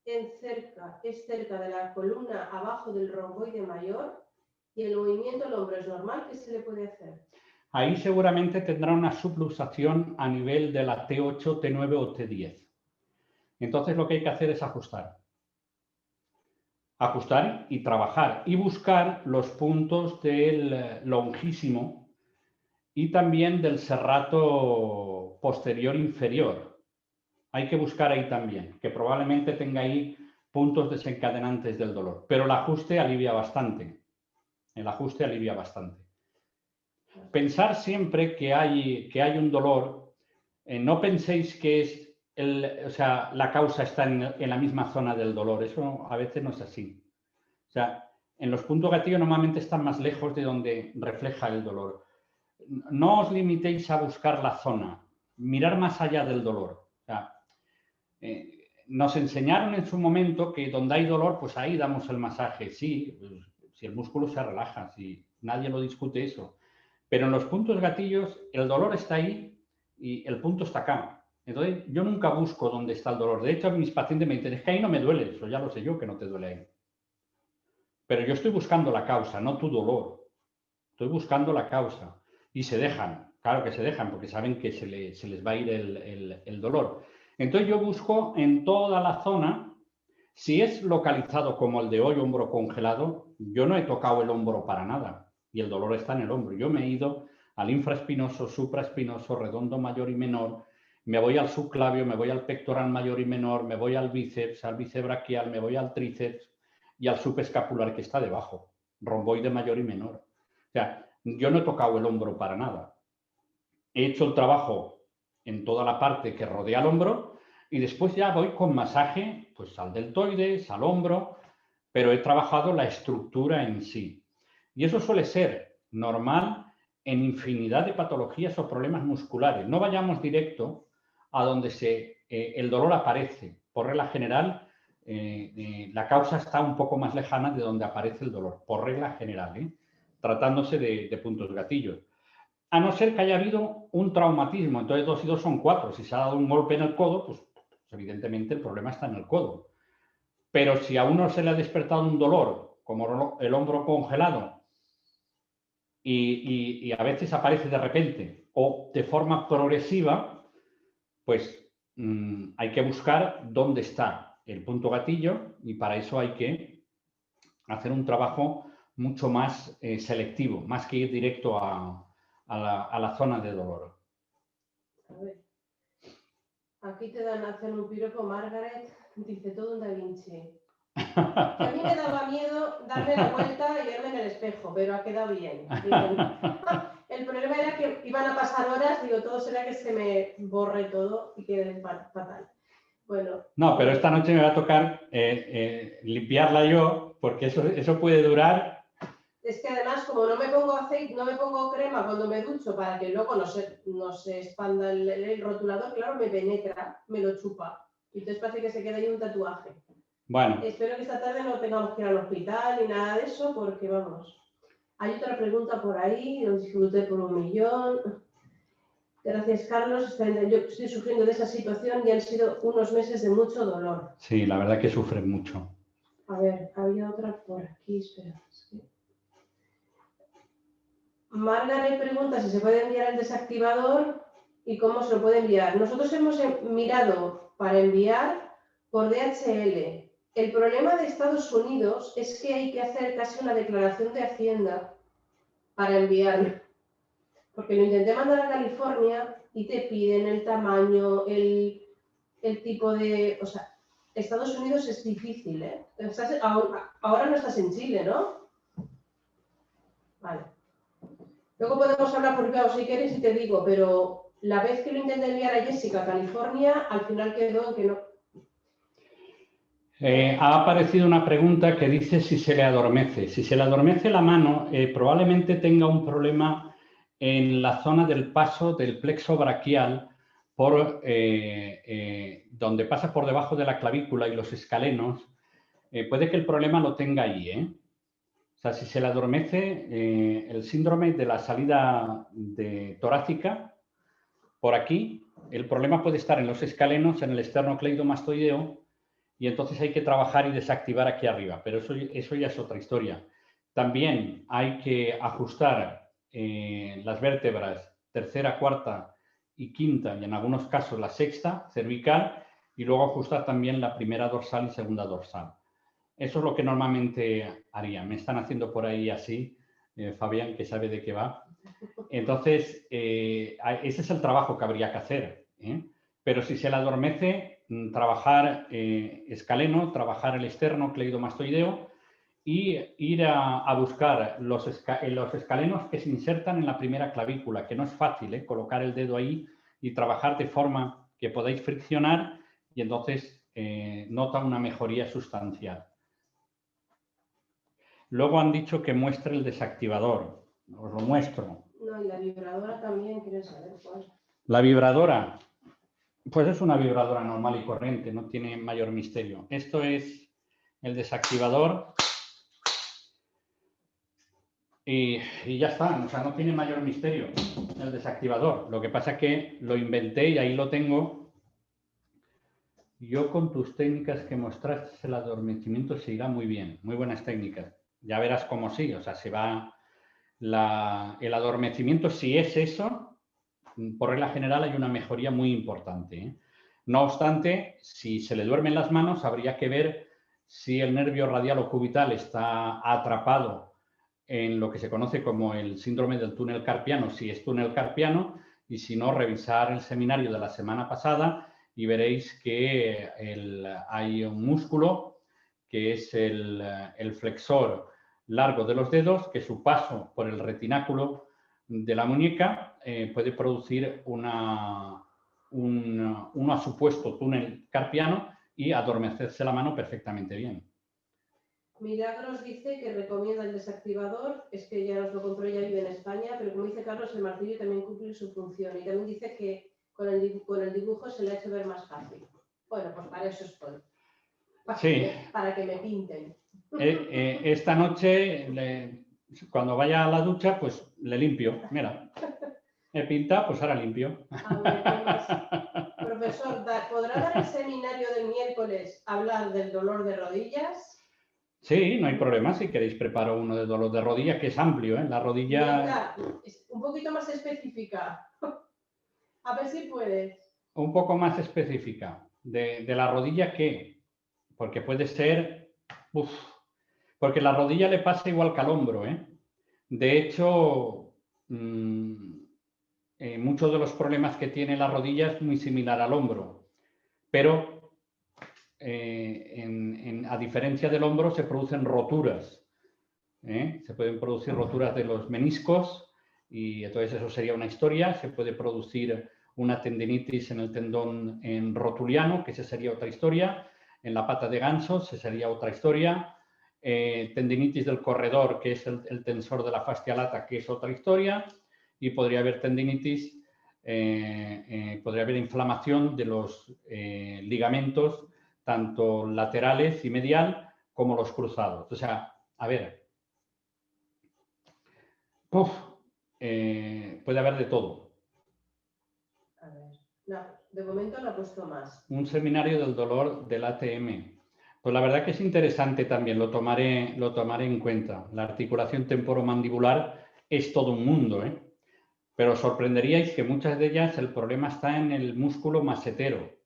es cerca de la columna abajo del romboide mayor y el movimiento del hombro es normal, ¿qué se le puede hacer? ahí seguramente tendrá una subluxación a nivel de la T8, T9 o T10. Entonces lo que hay que hacer es ajustar. Ajustar y trabajar y buscar los puntos del longísimo y también del serrato posterior inferior. Hay que buscar ahí también, que probablemente tenga ahí puntos desencadenantes del dolor. Pero el ajuste alivia bastante. El ajuste alivia bastante. Pensar siempre que hay un dolor, no penséis que es la causa está en la misma zona del dolor. Eso a veces no es así. O sea, en los puntos gatillo normalmente están más lejos de donde refleja el dolor. No os limitéis a buscar la zona, mirar más allá del dolor. O sea, nos enseñaron en su momento que donde hay dolor, pues ahí damos el masaje. Sí, si el músculo se relaja, si nadie lo discute eso. Pero en los puntos gatillos el dolor está ahí y el punto está acá. Entonces, yo nunca busco dónde está el dolor. De hecho, mis pacientes me dicen, es que ahí no me duele. Eso ya lo sé yo, que no te duele ahí. Pero yo estoy buscando la causa, no tu dolor. Estoy buscando la causa. Y se dejan, claro que se dejan, porque saben que se les va a ir el dolor. Entonces yo busco en toda la zona, si es localizado como el de hoy, hombro congelado, yo no he tocado el hombro para nada. Y el dolor está en el hombro. Yo me he ido al infraespinoso, supraespinoso, redondo mayor y menor, me voy al subclavio, me voy al pectoral mayor y menor, me voy al bíceps braquial, me voy al tríceps y al subescapular que está debajo, romboide mayor y menor. O sea, yo no he tocado el hombro para nada. He hecho el trabajo en toda la parte que rodea el hombro y después ya voy con masaje pues al deltoides, al hombro, pero he trabajado la estructura en sí. Y eso suele ser normal en infinidad de patologías o problemas musculares. No vayamos directo a donde el dolor aparece. Por regla general, la causa está un poco más lejana de donde aparece el dolor, por regla general, tratándose de puntos gatillos. A no ser que haya habido un traumatismo. Entonces 2 y 2 son 4. Si se ha dado un golpe en el codo, pues evidentemente el problema está en el codo. Pero si a uno se le ha despertado un dolor, como el hombro congelado, y a veces aparece de repente o de forma progresiva, pues hay que buscar dónde está el punto gatillo y para eso hay que hacer un trabajo mucho más selectivo, más que ir directo a la zona de dolor. A ver. Aquí te dan a hacer un piropo, Margaret, dice todo un Da Vinci. Que a mí me daba miedo darme la vuelta y verme en el espejo, pero ha quedado bien. El problema era que iban a pasar horas, digo, todo será que se me borre todo y quede fatal. Bueno. No, pero esta noche me va a tocar limpiarla yo, porque eso puede durar. Es que además, como no me pongo aceite, no me pongo crema cuando me ducho para que luego no se expanda el rotulador, claro, me penetra, me lo chupa. Y entonces parece que se queda ahí un tatuaje. Bueno. Espero que esta tarde no tengamos que ir al hospital ni nada de eso, porque vamos. Hay otra pregunta por ahí, os disfruté por 1.000.000. Gracias, Carlos. Yo estoy sufriendo de esa situación y han sido unos meses de mucho dolor. Sí, la verdad que sufren mucho. A ver, había otra por aquí, espera. Margaret pregunta si se puede enviar el desactivador y cómo se lo puede enviar. Nosotros hemos mirado para enviar por DHL. El problema de Estados Unidos es que hay que hacer casi una declaración de Hacienda para enviarlo. Porque lo intenté mandar a California y te piden el tamaño, el tipo de... O sea, Estados Unidos es difícil, ¿eh? Ahora no estás en Chile, ¿no? Vale. Luego podemos hablar por privado si quieres y te digo, pero la vez que lo intenté enviar a Jessica a California, al final quedó que no. Ha aparecido una pregunta que dice si se le adormece. Si se le adormece la mano, probablemente tenga un problema en la zona del paso del plexo braquial, donde pasa por debajo de la clavícula y los escalenos. Puede que el problema lo tenga ahí, ¿eh? O sea, si se le adormece el síndrome de la salida torácica, por aquí, el problema puede estar en los escalenos, en el esternocleidomastoideo, y entonces hay que trabajar y desactivar aquí arriba, pero eso ya es otra historia. También hay que ajustar las vértebras tercera, cuarta y quinta, y en algunos casos la sexta cervical, y luego ajustar también la primera dorsal y segunda dorsal. Eso es lo que normalmente haría. Me están haciendo por ahí así, Fabián, que sabe de qué va. Entonces, ese es el trabajo que habría que hacer, ¿eh? Pero si se le adormece, trabajar escaleno, trabajar el externo cleidomastoideo y ir a buscar los escalenos que se insertan en la primera clavícula, que no es fácil, colocar el dedo ahí y trabajar de forma que podáis friccionar y entonces nota una mejoría sustancial. Luego han dicho que muestre el desactivador. Os lo muestro. No, y la vibradora también, quiero saber cuál. La vibradora, pues es una vibradora normal y corriente, no tiene mayor misterio. Esto es el desactivador y ya está, o sea, no tiene mayor misterio el desactivador. Lo que pasa es que lo inventé y ahí lo tengo. Yo con tus técnicas que mostraste el adormecimiento se irá muy bien, muy buenas técnicas. Ya verás cómo sí, o sea, se va el adormecimiento, si es eso, por regla general hay una mejoría muy importante, ¿eh? No obstante, si se le duermen las manos, habría que ver si el nervio radial o cubital está atrapado en lo que se conoce como el síndrome del túnel carpiano, si es túnel carpiano, y si no, revisar el seminario de la semana pasada y veréis que hay un músculo que es el flexor largo de los dedos, que su paso por el retináculo de la muñeca puede producir un supuesto túnel carpiano y adormecerse la mano perfectamente bien. Milagros dice que recomienda el desactivador, es que ya nos lo compró, ya vive en España, pero como dice Carlos, el martillo también cumple su función y también dice que con el dibujo se le ha hecho ver más fácil. Bueno, pues para eso estoy. Para que me pinten. Esta noche, cuando vaya a la ducha, pues le limpio. Mira, he pintado, pues ahora limpio. A ver, ¿qué más? Profesor, ¿podrá dar el seminario del miércoles hablar del dolor de rodillas? Sí, no hay problema. Si queréis, preparo uno de dolor de rodilla, que es amplio, ¿eh? La rodilla... Venga, un poquito más específica. A ver si puedes. Un poco más específica. ¿De la rodilla qué? Porque puede ser... Uf, porque la rodilla le pasa igual que al hombro, ¿eh? De hecho, muchos de los problemas que tiene la rodilla es muy similar al hombro, pero a diferencia del hombro se producen roturas. Se pueden producir roturas de los meniscos y entonces eso sería una historia. Se puede producir una tendinitis en el tendón rotuliano, que esa sería otra historia. En la pata de ganso, esa sería otra historia. Tendinitis del corredor, que es el tensor de la fascia lata, que es otra historia. Y podría haber tendinitis, podría haber inflamación de los ligamentos, tanto laterales y medial, como los cruzados. O sea, a ver, puede haber de todo. A ver, no, de momento no ha puesto más. Un seminario del dolor del ATM. Pues la verdad que es interesante también, lo tomaré en cuenta. La articulación temporomandibular es todo un mundo, ¿eh? Pero os sorprenderíais que muchas de ellas el problema está en el músculo masetero,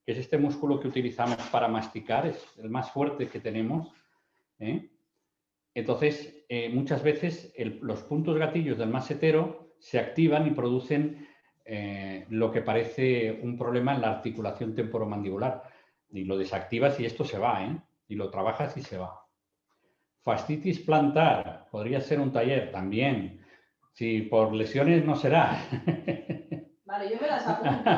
que es este músculo que utilizamos para masticar, es el más fuerte que tenemos, ¿eh? Entonces, muchas veces los puntos gatillos del masetero se activan y producen lo que parece un problema en la articulación temporomandibular. Y lo desactivas y esto se va, ¿eh? Y lo trabajas y se va. Fascitis plantar, podría ser un taller también. Si por lesiones no será. Vale, yo me las apunto.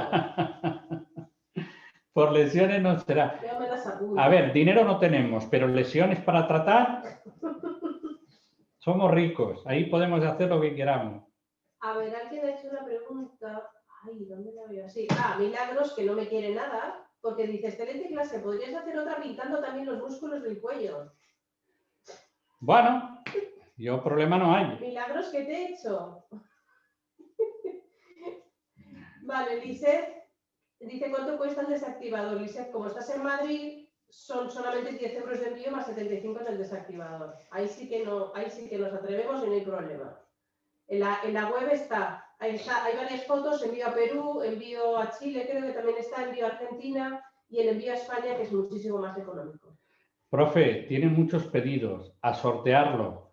Por lesiones no será. Yo me las apunto. A ver, dinero no tenemos, pero lesiones para tratar, somos ricos. Ahí podemos hacer lo que queramos. A ver, alguien ha hecho una pregunta. Ay, ¿dónde la veo? Sí. Milagros, que no me quiere nada, porque dice, excelente clase, podrías hacer otra pintando también los músculos del cuello. Bueno, yo problema no hay. Milagros, ¿qué te he hecho? Vale, Lisette dice, ¿cuánto cuesta el desactivador? Lisette, como estás en Madrid, son solamente 10 euros de envío más 75 en el desactivador. Ahí sí que nos atrevemos y no hay problema. En la web está, hay varias fotos, envío a Perú, envío a Chile, creo que también está, envío a Argentina y el envío a España, que es muchísimo más económico. Profe, tienen muchos pedidos, a sortearlo.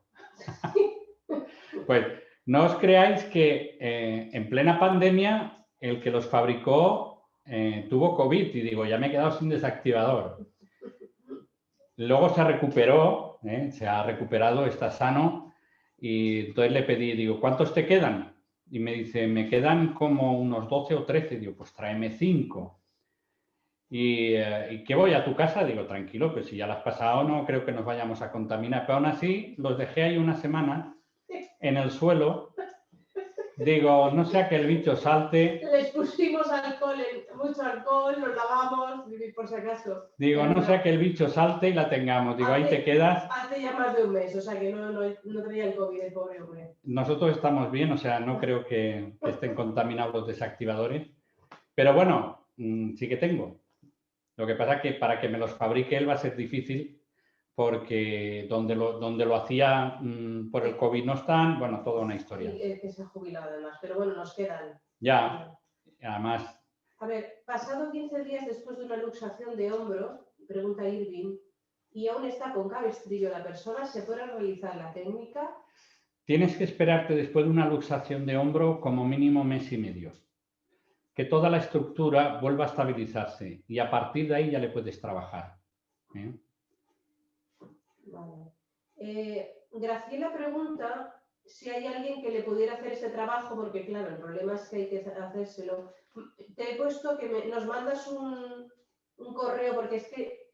Pues no os creáis que en plena pandemia el que los fabricó tuvo COVID y digo, ya me he quedado sin desactivador. Luego se recuperó, se ha recuperado, está sano y entonces le pedí, digo, ¿cuántos te quedan? Y me dice, me quedan como unos 12 o 13. Digo, pues tráeme 5. ¿Y qué voy a tu casa? Digo, tranquilo, pues si ya las has pasado no creo que nos vayamos a contaminar. Pero aún así los dejé ahí una semana en el suelo. Digo, no sea que el bicho salte. Les pusimos alcohol, mucho alcohol, los lavamos, por si acaso. Digo, no sea que el bicho salte y la tengamos. Digo, ahí te quedas. Hace ya más de un mes, o sea que no tenía el COVID, el pobre hombre. Nosotros estamos bien, o sea, no creo que estén contaminados los desactivadores. Pero bueno, sí que tengo. Lo que pasa es que para que me los fabrique él va a ser difícil porque donde lo hacía por el COVID no están, bueno, toda una historia. Y que se ha jubilado además, pero bueno, nos quedan. Ya, además. A ver, pasado 15 días después de una luxación de hombro, pregunta Irving, y aún está con cabestrillo la persona, ¿se puede realizar la técnica? Tienes que esperarte después de una luxación de hombro como mínimo mes y medio. Que toda la estructura vuelva a estabilizarse y a partir de ahí ya le puedes trabajar. Vale. Graciela pregunta si hay alguien que le pudiera hacer ese trabajo, porque claro, el problema es que hay que hacérselo. Te he puesto que nos mandas un correo, porque es que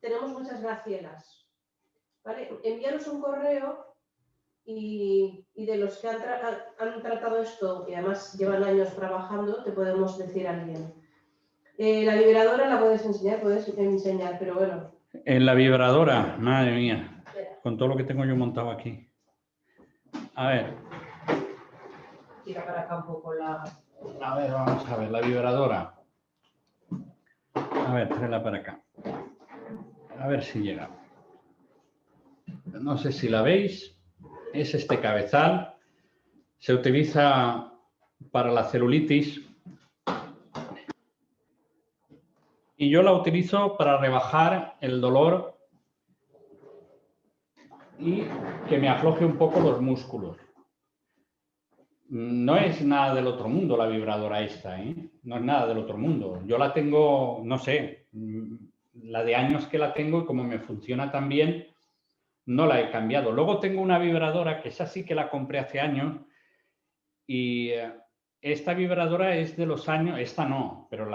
tenemos muchas Gracielas. ¿Vale? Envíanos un correo y de los que han tratado esto, y además llevan años trabajando, te podemos decir a alguien. La vibradora la puedes enseñar, pero bueno. En la vibradora, madre mía, con todo lo que tengo yo montado aquí. A ver. Tira para acá un poco la... A ver, vamos a ver, la vibradora. A ver, tráela para acá. A ver si llega. No sé si la veis. Es este cabezal. Se utiliza para la celulitis. Y yo la utilizo para rebajar el dolor y que me afloje un poco los músculos. No es nada del otro mundo la vibradora esta, ¿eh? No es nada del otro mundo. Yo la tengo, no sé, la de años que la tengo y como me funciona tan bien, no la he cambiado. Luego tengo una vibradora que esa sí que la compré hace años y esta vibradora es de los años, esta no, pero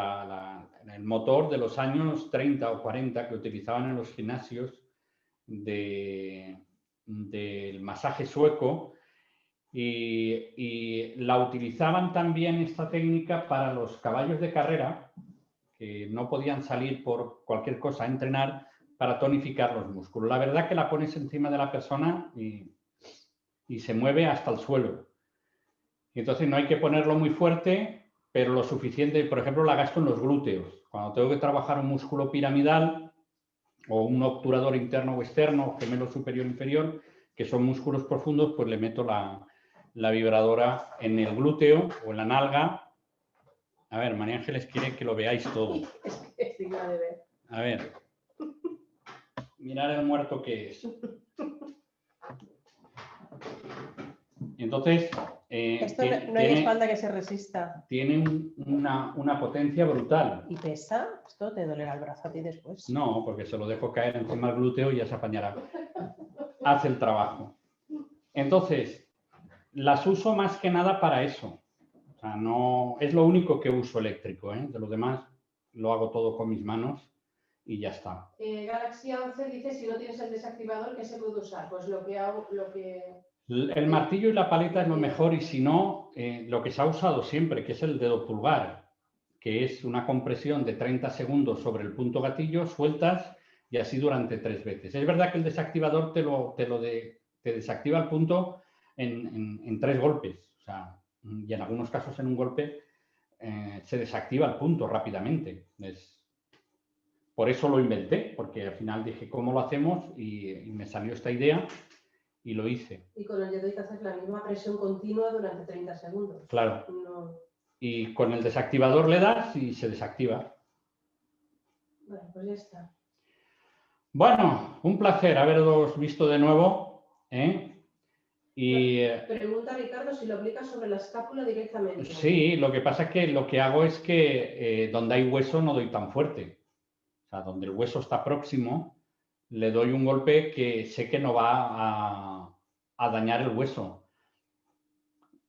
el motor de los años 30 o 40 que utilizaban en los gimnasios del masaje sueco. Y la utilizaban también esta técnica para los caballos de carrera que no podían salir por cualquier cosa a entrenar para tonificar los músculos. La verdad que la pones encima de la persona y se mueve hasta el suelo. Y entonces no hay que ponerlo muy fuerte, pero lo suficiente. Por ejemplo, la gasto en los glúteos. Cuando tengo que trabajar un músculo piramidal o un obturador interno o externo, gemelo superior e inferior, que son músculos profundos, pues le meto la vibradora en el glúteo o en la nalga. A ver, María Ángeles quiere que lo veáis todo. Es digna de ver. A ver. Mirad el muerto que es. Entonces... Esto no hay espalda que se resista. Tiene una potencia brutal. ¿Y pesa? ¿Esto te dolerá el brazo a ti después? No, porque se lo dejo caer encima del glúteo y ya se apañará. Hace el trabajo. Entonces... Las uso más que nada para eso. O sea, no es lo único que uso eléctrico, ¿eh? De lo demás lo hago todo con mis manos y ya está. Galaxy 11 dice si no tienes el desactivador, ¿qué se puede usar? Pues lo que hago, El martillo y la paleta es lo mejor y si no, lo que se ha usado siempre, que es el dedo pulgar, que es una compresión de 30 segundos sobre el punto gatillo, sueltas y así durante 3 veces. Es verdad que el desactivador te desactiva el punto en 3 golpes, o sea, y en algunos casos en un golpe se desactiva el punto rápidamente. Por eso lo inventé, porque al final dije, ¿cómo lo hacemos? Y me salió esta idea y lo hice. Y con el dedo hay que hacer la misma presión continua durante 30 segundos. Claro. No. Y con el desactivador le das y se desactiva. Bueno, pues ya está. Bueno, un placer haberos visto de nuevo, ¿eh? Y, pregunta Ricardo si lo aplicas sobre la escápula directamente. Sí, lo que pasa es que lo que hago es que donde hay hueso no doy tan fuerte. O sea, donde el hueso está próximo, le doy un golpe que sé que no va a dañar el hueso.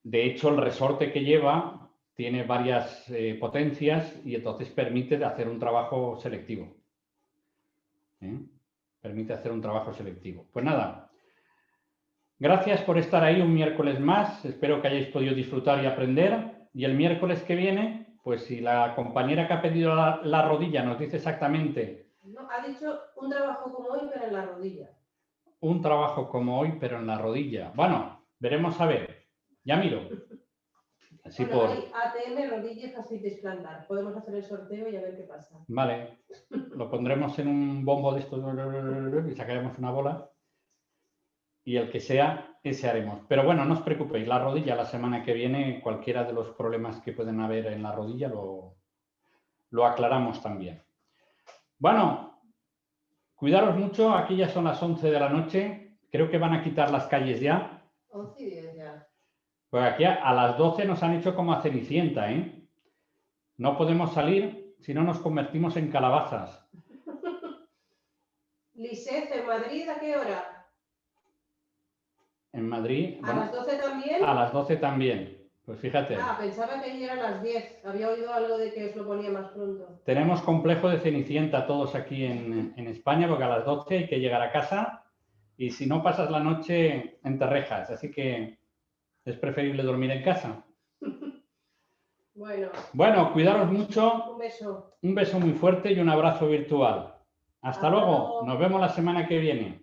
De hecho, el resorte que lleva tiene varias potencias y entonces permite hacer un trabajo selectivo. Permite hacer un trabajo selectivo. Pues nada, gracias por estar ahí un miércoles más. Espero que hayáis podido disfrutar y aprender. Y el miércoles que viene, pues si la compañera que ha pedido la rodilla nos dice exactamente... No, ha dicho un trabajo como hoy, pero en la rodilla. Un trabajo como hoy, pero en la rodilla. Bueno, veremos a ver. Ya miro. Así bueno, por... hay ATM, rodilla y fascitis plantar. Podemos hacer el sorteo y a ver qué pasa. Vale. Lo pondremos en un bombo de estos y sacaremos una bola. Y el que sea, ese haremos. Pero bueno, no os preocupéis. La rodilla, la semana que viene, cualquiera de los problemas que pueden haber en la rodilla lo aclaramos también. Bueno, cuidaros mucho. Aquí ya son las 11 de la noche. Creo que van a quitar las calles ya. 11 y 10 ya. Pues aquí a las 12 nos han hecho como a Cenicienta, ¿eh? No podemos salir si no nos convertimos en calabazas. Lisset, ¿en Madrid a qué hora? En Madrid... ¿A las 12 también? A las 12 también. Pues fíjate. Ah, pensaba que ahí eran las 10. Había oído algo de que os lo ponía más pronto. Tenemos complejo de Cenicienta todos aquí en España, porque a las 12 hay que llegar a casa y si no pasas la noche en Terrejas. Así que es preferible dormir en casa. Bueno, cuidaros mucho. Un beso. Un beso muy fuerte y un abrazo virtual. Hasta luego. Nos vemos la semana que viene.